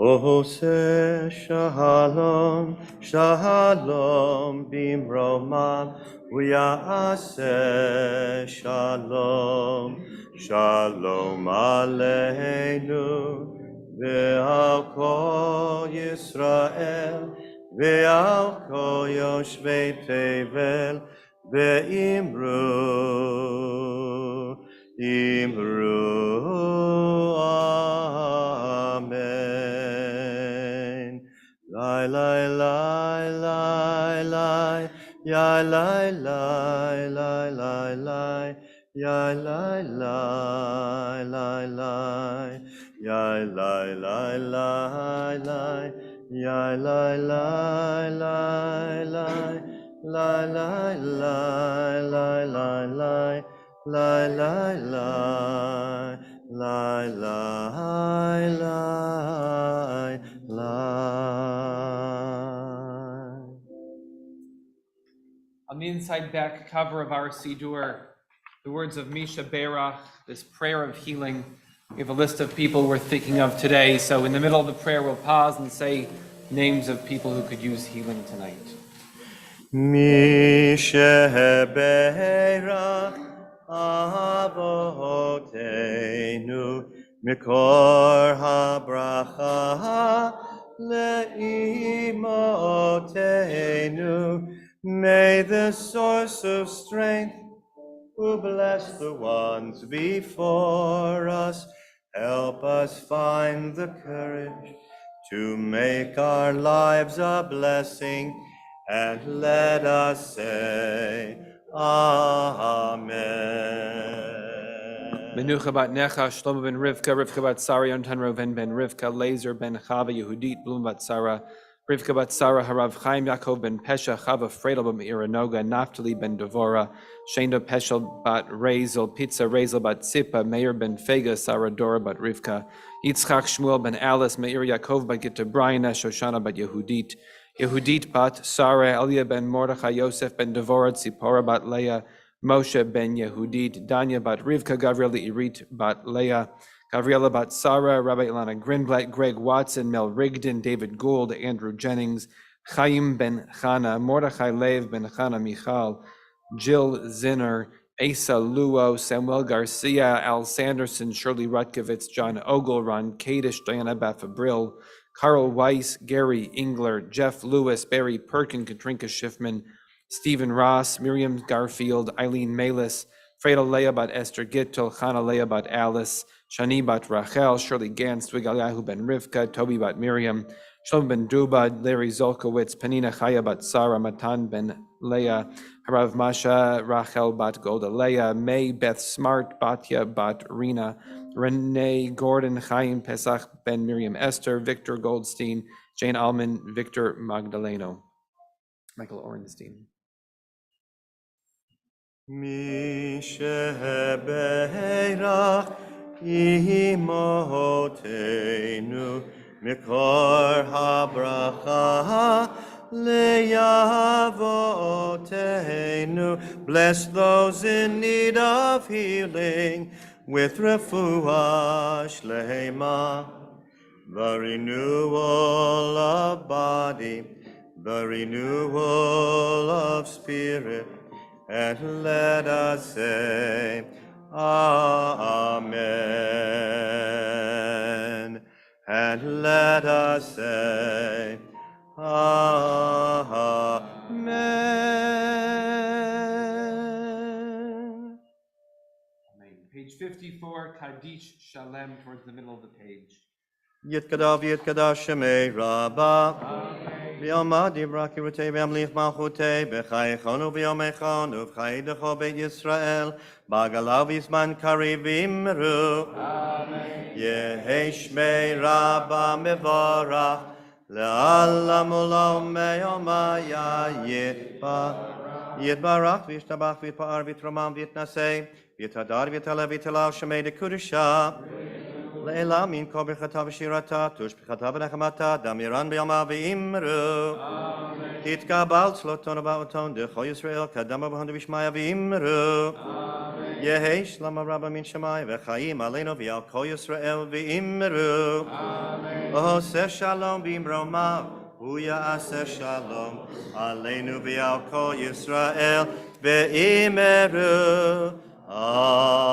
Ose shalom, shalom bimroma, v'ya'aseh shalom, shalom aleinu, ve'al kol Yisrael, ve'al kol yoshvei tevel, ve'imru, imru, amen. Lai, lai, lai, lai, lai, ya, lai, lai, lai, lai, lai, ya, lai, lai, lai, lai, ya, lai, lai, lai, lai, ya, lai, lai, lai, lai, lai, lai, lai, lai, lai, lai, lai, lai, lai, lai, lai, lai, lai. On the inside back cover of our Siddur, the words of Misha Berach, this prayer of healing. We have a list of people we're thinking of today. So in the middle of the prayer, we'll pause and say names of people who could use healing tonight. Mi sheberach avotenu mikor habracha leimotenu. May the source of strength who bless the ones before us help us find the courage to make our lives a blessing, and let us say, Amen. Menucha bat Necha, Shlomo ben Rivka, Rivka bat Sarah, Yonatan Reuven ben Rivka, Lazer ben Chava, Yehudit, Blum bat Sarah, Rivka bat Sarah, Harav Chaim, Yaakov ben Pesha, Chava, Fredel ben Iranoga, Naphtali ben Devora, Shenda Peshel bat Razel, Pizza Razel bat Zipa, Meir ben Fega, Sarah Dora bat Rivka, Yitzchak Shmuel ben Alice, Meir Yaakov bat Gitta Briana, Shoshana bat Yehudit, Yehudit bat Sarah, Elia ben Mordechai, Yosef ben Devora, Tzipora bat Leah, Moshe ben Yehudit, Danya bat Rivka, Gavriela Irit bat Leah, Gavriela bat Sarah, Rabbi Ilana Grinblatt, Greg Watson, Mel Rigdon, David Gould, Andrew Jennings, Chaim ben Chana, Mordechai Lev ben Chana Michal, Jill Zinner, Asa Luo, Samuel Garcia, Al Sanderson, Shirley Rutkovitz, John Ogle, Ron Kadish, Diana Bafabril, Carl Weiss, Gary Engler, Jeff Lewis, Barry Perkin, Katrinka Schiffman, Stephen Ross, Miriam Garfield, Eileen Malis, Freda Leah bat Esther Gittel, Chana Leah bat Alice, Shani bat Rachel, Shirley Gantz, Twigaliahu ben Rivka, Toby bat Miriam, Shlomo ben Duba, Larry Zolkowitz, Panina Chaya bat Sarah, Matan ben Leah, Harav Masha, Rachel bat Golda Leah, May Beth Smart, Batya bat Rina, Renee Gordon, Chaim Pesach ben Miriam Esther, Victor Goldstein, Jane Allman, Victor Magdaleno, Michael Orenstein. Mi sheberach imotenu mikor habracha leyavotenu. Bless those in need of healing with refuah shlema, the renewal of body, the renewal of spirit, and let us say, Amen. And let us say, Amen. Page 54, Kaddish Shalem, towards the middle of the page. Yitkadav Yitkadav Shemei Rabbah. B'yom Divraki Rutei B'amlich Malchutei B'chaychonu B'yom Echonu B'chaydecho Beit Yisrael B'agalav Yizman Kariv Imru. Amen. Yehi Shmei Rabbah Mevorach Le'alam Ulam Me'yomaya Yitbarach V'yishtabach V'yitpa'ar V'yitromam V'yitnasei V'yitadar V'yitalev V'yitalav Shemei Dekudusha Leila min kol b'chata v'shirata, tush b'chata v'nechamata, damiran b'yama v'imru. Titkabal tzloton v'oton, d'cho Yisrael, kadama v'hondu v'shmaya v'imru. Yehi shlama rabba min shemai, v'chaim aleinu v'yal kol Yisrael v'imru. Oseh shalom b'imromav, uya aseh shalom, aleinu v'yal kol Yisrael v'imru. Amen.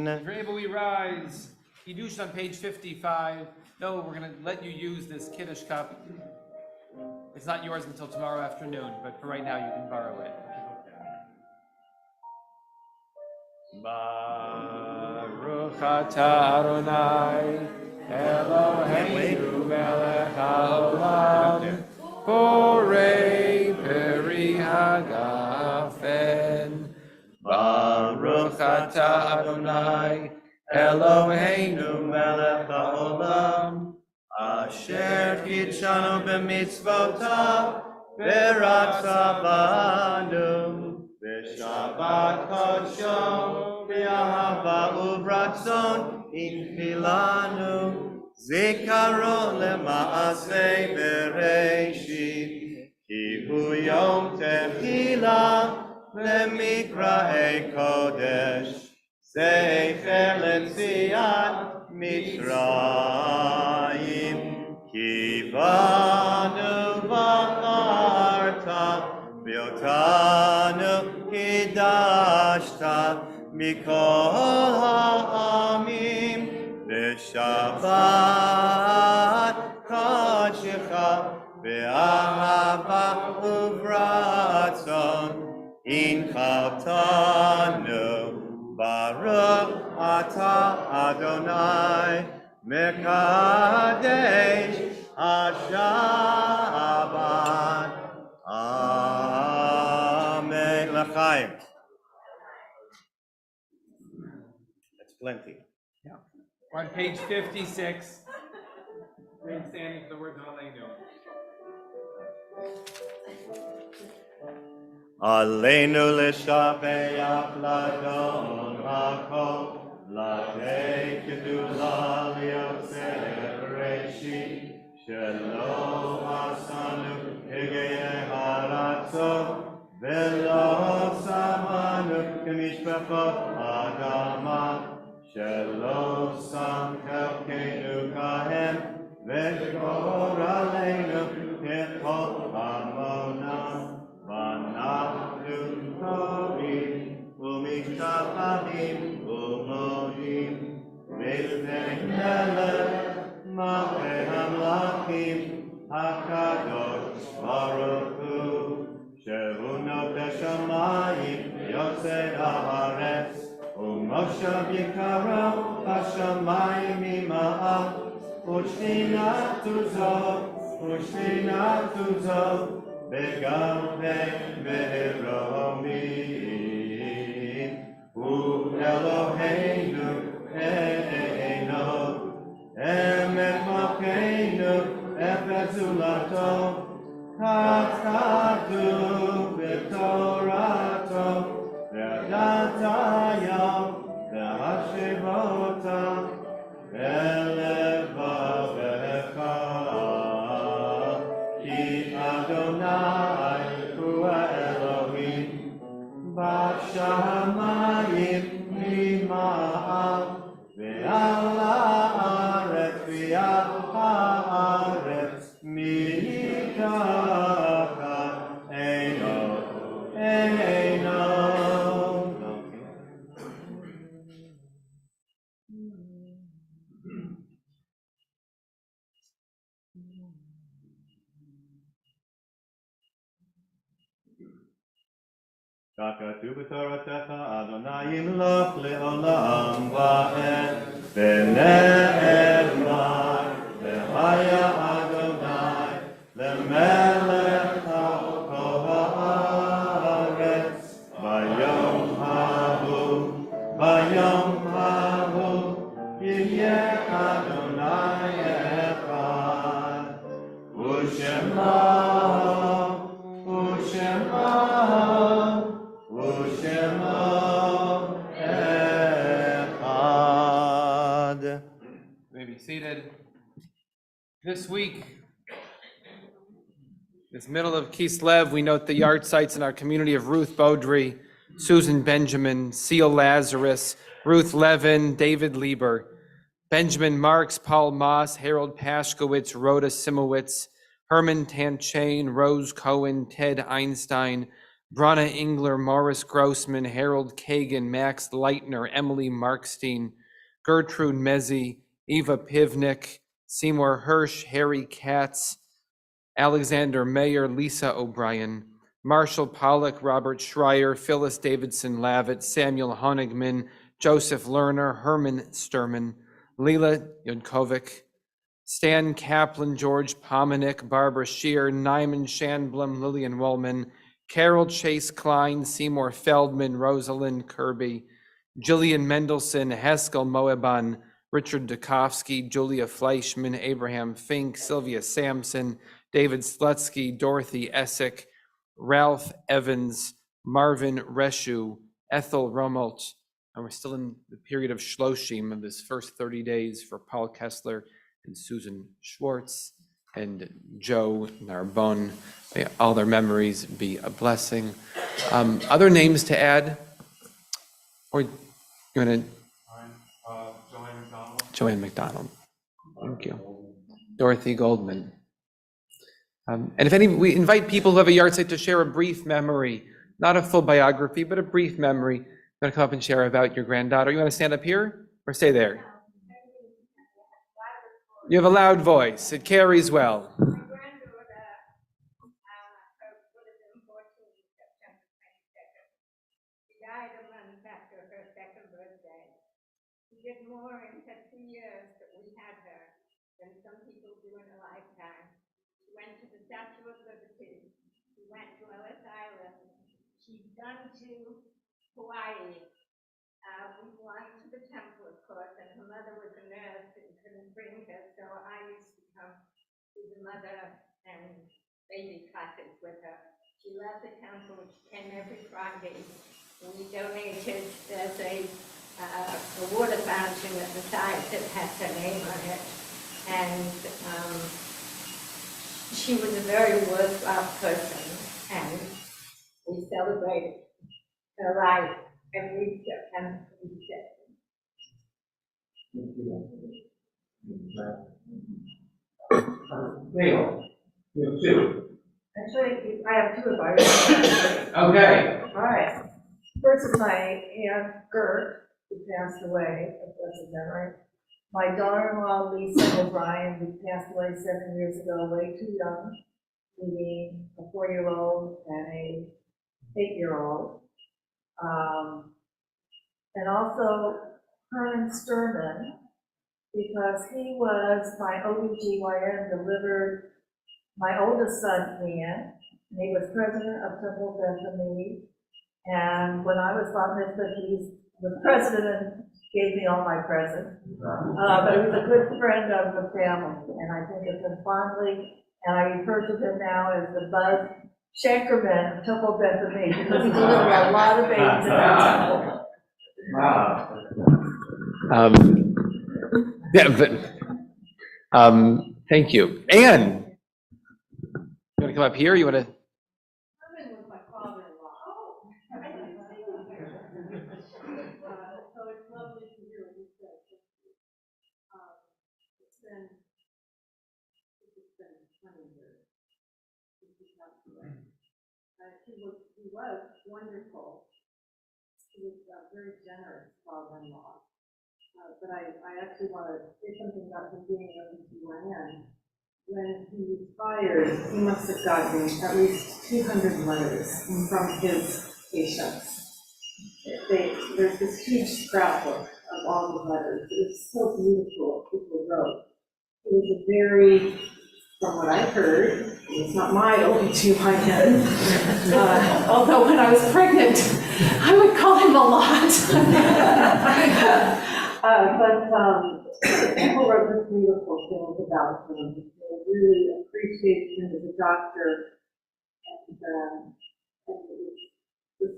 If you're able, we rise. Kiddush on page 55. No, we're going to let you use this Kiddush cup. It's not yours until tomorrow afternoon, but for right now, you can borrow it. Baruch atah Adonai Eloheinu melech haolam borei peri hagafen. Baruch atah Adonai Eloheinu melech haolam Asher kitshanu b'mitzvotav v'ratzavanu v'shabbat kodsho v'ahava uvratzon inchilanu zikaron lema'aseh bereshit ki hu yom techilah lemikra'ei kodesh zecher letziat Mitzrayim ki banu קידשת מכל העמים, בשבת קודשך, באהבה וברצון, הנחלתנו, ברוך אתה אדוני, מקדש השבת. Amen. L'chaim. That's plenty. We're on page 56. Read standing for the words of Aleinu. Aleinu לשבח לאדון הכל, לתת גדולה ליוצר בראשית, שלא עשנו כגאי הרצון, ולא שמנו כמשפחות אדמה, שלא שם חלקנו כהם, ושמור עלינו ככל עמונם. ואנחנו טובים ומשתחווים ומודים בפני מלך מלכי המלכים הקדוש ברוך הוא, שהוא נותן שמיים יוצא הארץ, ומושב יקרה השמיים ממעל, ושכינה תוזוב בגבי מרומין, ואלוהינו אינו אמת מלכנו אפס זולתו, כך כתוב בתורתו, וידעת היום והשבותה בלבבך, כי אדוני הוא האלוהים בשמיים ממעל, ועל הארץ מתחת אינו. ככתוב בתורתך, אדוני ימלוך לעולם ועד, ונאמר, והיה אדוני למלך על כל הארץ, ביום ההוא יהיה אדוני אחד, ושמו Maybe seated. This week, this middle of Kislev, we note the yard sites in our community of Ruth Beaudry, Susan Benjamin, Seal Lazarus, Ruth Levin, David Lieber, Benjamin Marks, Paul Moss, Harold Pashkowitz, Rhoda Simowitz, Herman Tanchain, Rose Cohen, Ted Einstein, Brana Engler, Morris Grossman, Harold Kagan, Max Leitner, Emily Markstein, Gertrude Mezzi, Eva Pivnik, Seymour Hirsch, Harry Katz, Alexander Mayer, Lisa O'Brien, Marshall Pollack, Robert Schreier, Phyllis Davidson Lavitt, Samuel Honigman, Joseph Lerner, Herman Sturman, Leela Yudkovic, Stan Kaplan, George Pomenik, Barbara Shear, Nyman Shanblum, Lillian Wollman, Carol Chase Klein, Seymour Feldman, Rosalind Kirby, Jillian Mendelson, Heskel Moeban, Richard Dukovsky, Julia Fleischman, Abraham Fink, Sylvia Sampson, David Slutsky, Dorothy Essick, Ralph Evans, Marvin Reshu, Ethel Rummelt, and we're still in the period of Shloshim of this first 30 days for Paul Kessler and Susan Schwartz and Joe Narbonne. May all their memories be a blessing. Other names to add? Or you want to? Joanne McDonald. Thank you. Dorothy Goldman. And if any, we invite people who have a yard site to share a brief memory, not a full biography, but a brief memory. want to come up and share about your granddaughter? You want to stand up here or stay there? You have a loud voice. It carries well. My granddaughter, would have been 14 September 22nd. She died a month after her second birthday. She did more in the 2 years that we had her than some people do in a lifetime. She went to the Statue of Liberty. She went to Ellis Island. She's done to Hawaii. We belonged to the temple, of course, and her mother was a nurse and couldn't bring her, so I used to come to the mother and baby classes with her. She loved the temple. She came every Friday. We donated, there's a water fountain at the side that has her name on it. And she was a very worthwhile person, and we celebrated her life every September 22nd. Neil, you have two. Actually, I have two of ours. Okay. All right. First is my aunt Gert, who passed away, of blessed memory. My daughter-in-law, Lisa O'Brien, who passed away 7 years ago, way too young, leaving a 4-year-old and a 8-year-old. And also Herman Sturman, because he was my OBGYN, delivered my oldest son, Ian, and he was president of Temple Bethany. And when I was bar mitzvah, he was president and gave me all my presents. But he was a good friend of the family, and I think of him fondly. And I refer to him now as the Buzz Shankerman of Temple Bethany, because he delivered a lot of babies in that temple. Wow. Yeah, but thank you. Anne, you want to come up here? You want to? Herman was my father-in-law. Oh, I didn't see you here. So it's lovely to hear what you said. It's been 20 years since he passed away. He was wonderful. He was a very generous father-in-law. But I actually want to say something about him being an OBGYN. When he retired, he must have gotten at least 200 letters from his patients. There's this huge scrapbook of all the letters. It was so beautiful what people wrote. It was a very, from what I heard, it's not my OBGYN, although when I was pregnant, I would call him a lot. But people wrote this beautiful things about him. They really appreciated him as a doctor, and it was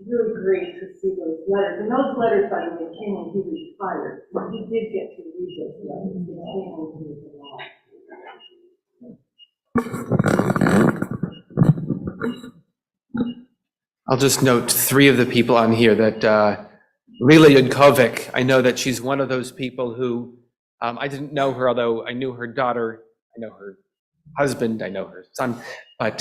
really great to see those letters. And those letters, by the way, came when he retired. So he did get to read those letters. They came when he was alive. I'll just note 3 of the people on here that Lila Yudkovic, I know that she's one of those people who, I didn't know her, although I knew her daughter, I know her husband, I know her son, but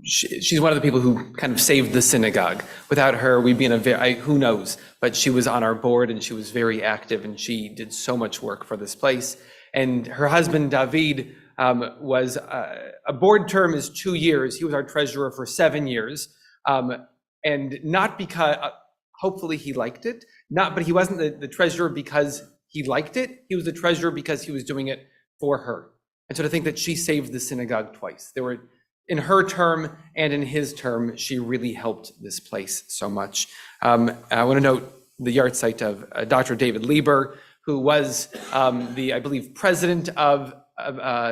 she's one of the people who kind of saved the synagogue. Without her, we'd be in a who knows, but she was on our board and she was very active and she did so much work for this place. And her husband, David, was, a board term is 2 years. He was our treasurer for 7 years. And not because, hopefully he liked it, but he wasn't the treasurer because he liked it. He was the treasurer because he was doing it for her. And so to think that she saved the synagogue twice. There were, in her term and in his term, she really helped this place so much. I want to note the yahrzeit of Dr. David Lieber, who was I believe, president of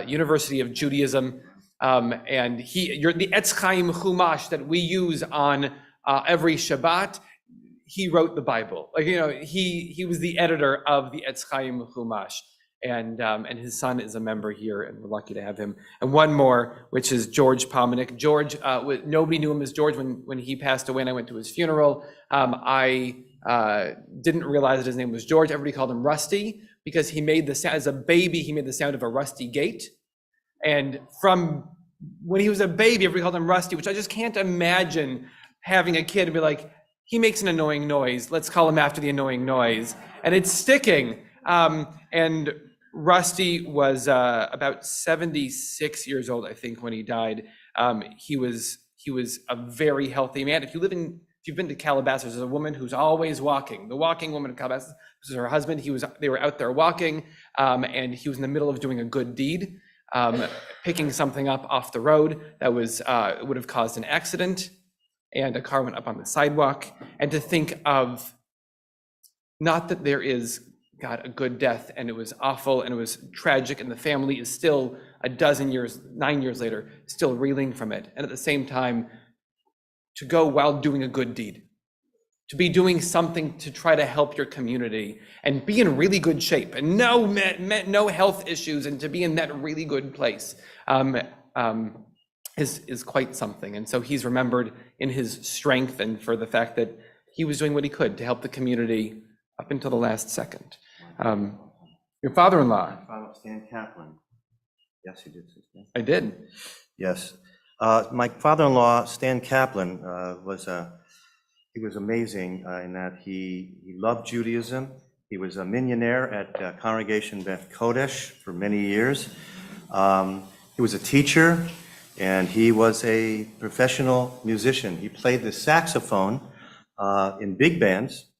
University of Judaism. And you're the Etz Chaim Chumash that we use on every Shabbat. He wrote the Bible. Like, you know, he was the editor of the Etz Chaim Chumash. And his son is a member here, and we're lucky to have him. And one more, which is George Pominick. George, nobody knew him as George when he passed away, and I went to his funeral. I didn't realize that his name was George. Everybody called him Rusty because he made the sound, as a baby, he made the sound of a rusty gate. And from when he was a baby, everybody called him Rusty, which I just can't imagine having a kid and be like, he makes an annoying noise. Let's call him after the annoying noise. And it's sticking. And Rusty was about 76 years old, I think, when he died. He was a very healthy man. If you've been to Calabasas, there's a woman who's always walking. The walking woman in Calabasas, this is her husband. They were out there walking, and he was in the middle of doing a good deed, picking something up off the road that would have caused an accident, and a car went up on the sidewalk. And to think of, not that there is, God, a good death, and it was awful, and it was tragic, and the family is still 9 years later, still reeling from it. And at the same time, to go while doing a good deed, to be doing something to try to help your community and be in really good shape and no health issues, and to be in that really good place is quite something. And so he's remembered in his strength and for the fact that he was doing what he could to help the community up until the last second. Your father-in-law. Stan Kaplan. Yes, you did. Stan. I did. Yes. My father-in-law, Stan Kaplan, he was amazing in that he loved Judaism. He was a millionaire at Congregation Beth Kodesh for many years. He was a teacher, and he was a professional musician. He played the saxophone in big bands,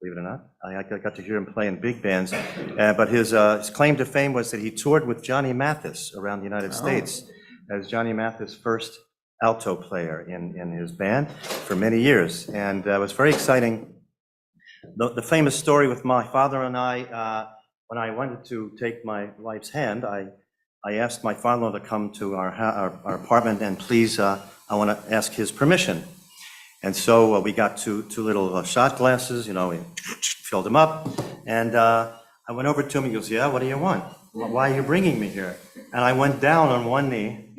believe it or not. I got to hear him play in big bands. But his claim to fame was that he toured with Johnny Mathis around the United States as Johnny Mathis' first alto player in his band for many years. And it was very exciting. The famous story with my father and I, when I wanted to take my wife's hand, I asked my father-in-law to come to our apartment, and please, I want to ask his permission. And so we got two little shot glasses, we filled them up, and I went over to him. He goes, "Yeah, what do you want? Why are you bringing me here?" And I went down on one knee,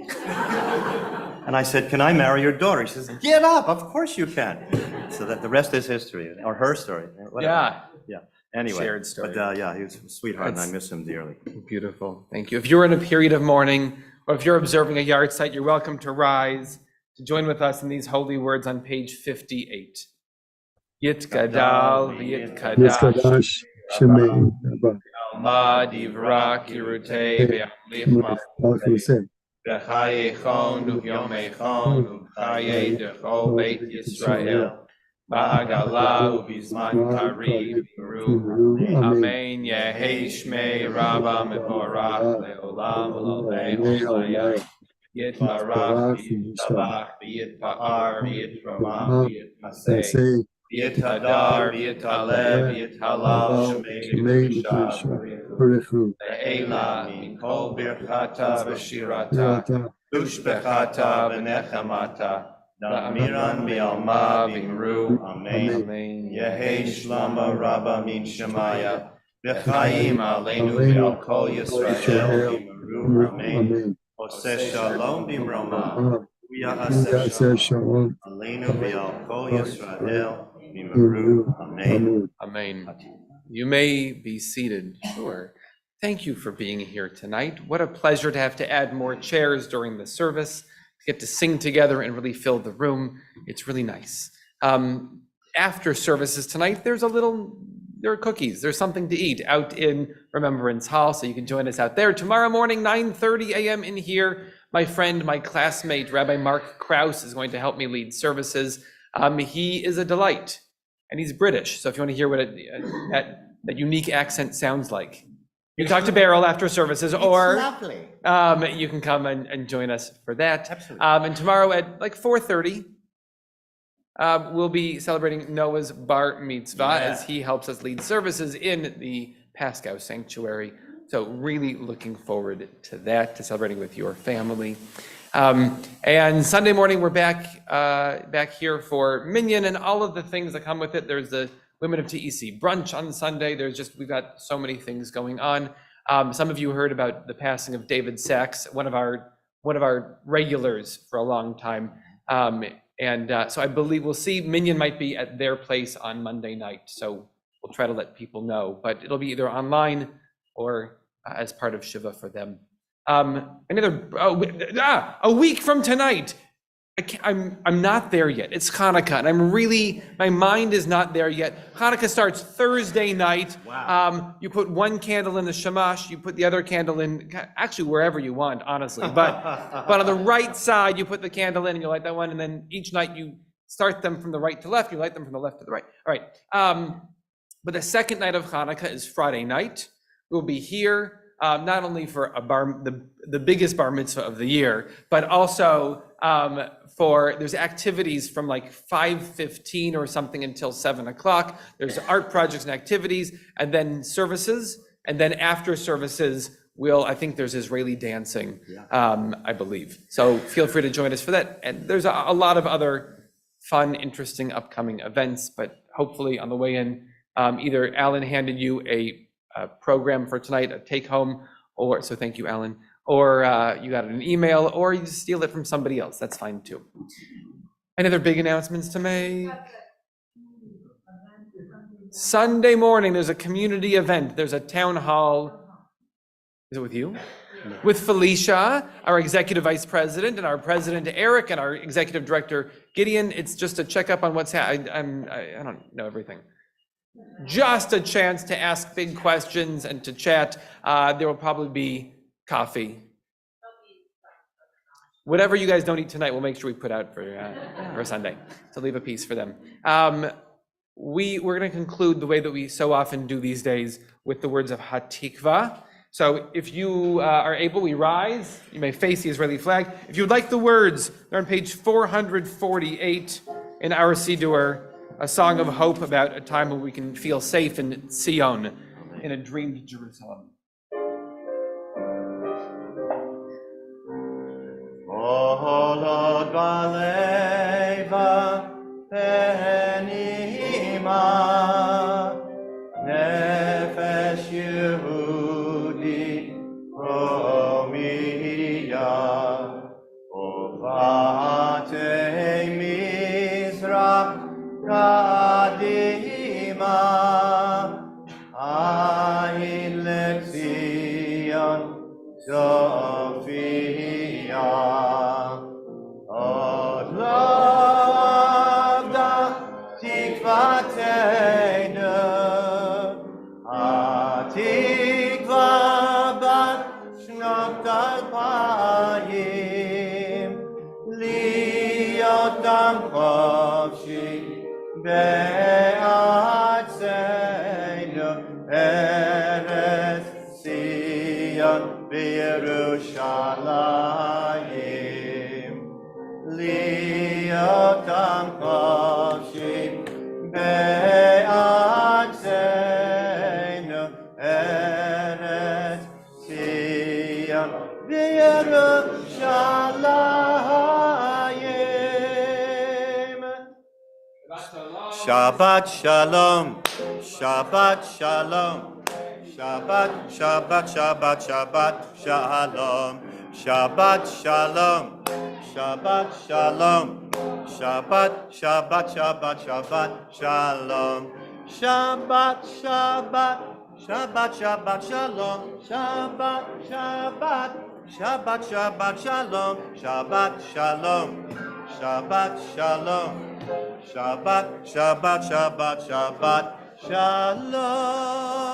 and I said, "Can I marry your daughter?" He says, "Get up, of course you can." So that the rest is history, or her story. Whatever. Yeah. Anyway, Shared story. But yeah, he was a sweetheart, and I miss him dearly. Beautiful. Thank you. If you're in a period of mourning, or if you're observing a yard site, you're welcome to rise to join with us in these holy words on page 58. Yit gadal v'yit kadash Shemei Rabba alma divra kirutei ve'amlich Malchusei v'chayechon u'yomechon u'chayei decho beit Yisrael ba'agala u'bizman karib v'ru amen yehei shmei Rabba mevorach le'olam v'lo Yitbarach, Yitabach, Yitpa'ar, Yitramach, Yitmasei, Yithadar, Yitalev, Yithalal, Shemei B'Rishav, Le'ela, Mikol Birchata V'Shirata, Ushbechata V'Nechamata, Da'amiran B'Alma V'Imru, Amen. Yehei Shlama Rabba Min Shemaya, V'Chaim Aleinu V'Al Kol Yisrael V'Imru, Amen. Oseh Shalom B'Roma, V'Yaseh Shalom, Aleinu V'Al Kol Yisrael, V'Imru, Amen. Amen. You may be seated. Sure. Thank you for being here tonight. What a pleasure to have to add more chairs during the service, to get to sing together and really fill the room. It's really nice. After services tonight, there are cookies. There's something to eat out in Remembrance Hall, so you can join us out there. Tomorrow morning, 9:30 a.m. in here, my friend, my classmate, Rabbi Mark Krause is going to help me lead services. He is a delight, and he's British, so if you want to hear what that unique accent sounds like, you can talk to Beryl after services, or you can come and join us for that. Absolutely. And tomorrow at like 4:30, we'll be celebrating Noah's bar mitzvah as he helps us lead services in the Pascow Sanctuary. So really looking forward to that, to celebrating with your family. And Sunday morning, we're back here for Minyan and all of the things that come with it. There's the Women of TEC brunch on Sunday. We've got so many things going on. Some of you heard about the passing of David Sachs, one of our regulars for a long time. So I believe we'll see Minyan might be at their place on Monday night. So we'll try to let people know, but it'll be either online or as part of Shiva for them. A week from tonight, I'm not there yet. It's Hanukkah, and my mind is not there yet. Hanukkah starts Thursday night. Wow. You put one candle in the shamash, you put the other candle in, actually wherever you want, honestly. But on the right side, you put the candle in and you light that one, and then each night you start them from the right to left, you light them from the left to the right. All right. But the second night of Hanukkah is Friday night. We'll be here not only for the biggest bar mitzvah of the year, but also there's activities from like 5:15 or something until 7 o'clock. There's art projects and activities, and then services, and then after services, I think there's Israeli dancing, I believe. So feel free to join us for that. And there's a lot of other fun, interesting upcoming events, but hopefully on the way in, either Alan handed you a program for tonight, a take home, so thank you, Alan, or you got an email, or you steal it from somebody else. That's fine too. Any other big announcements to make? Sunday morning, there's a community event. There's a town hall. Is it with you? With Felicia, our executive vice president, and our president, Eric, and our executive director, Gideon. It's just a checkup on what's happening. I don't know everything. Just a chance to ask big questions and to chat. There will probably be coffee. Whatever you guys don't eat tonight, we'll make sure we put out for Sunday. So leave a piece for them. We're going to conclude the way that we so often do these days with the words of Hatikva. So if you are able, we rise. You may face the Israeli flag. If you would like the words, they're on page 448 in our Siddur, a song of hope about a time when we can feel safe in Sion, in a dreamed Jerusalem. Olod baleva penima nefesh Yehudi romia ovate mizrach kadima ayin lexion Sophia od lavda tikvateinu hatikva bat shnot alpayim liot dam chofshi be'artzeinu eretz Sion Yerushalayim liotam chofshim be'artzeinu eretz Sion Yerushalayim. Shabbat shalom, Shabbat shalom. Shabbat, Shabbat, Shabbat, Shabbat, Shalom. Shabbat, Shalom. Shabbat, Shalom. Shabbat, Shabbat, Shabbat, Shabbat, Shalom. Shabbat, Shabbat, Shabbat, Shabbat, Shalom. Shabbat, Shabbat, Shabbat, Shabbat, Shalom. Shabbat, Shalom. Shabbat, Shalom. Shabbat, Shabbat, Shabbat, Shabbat, Shalom.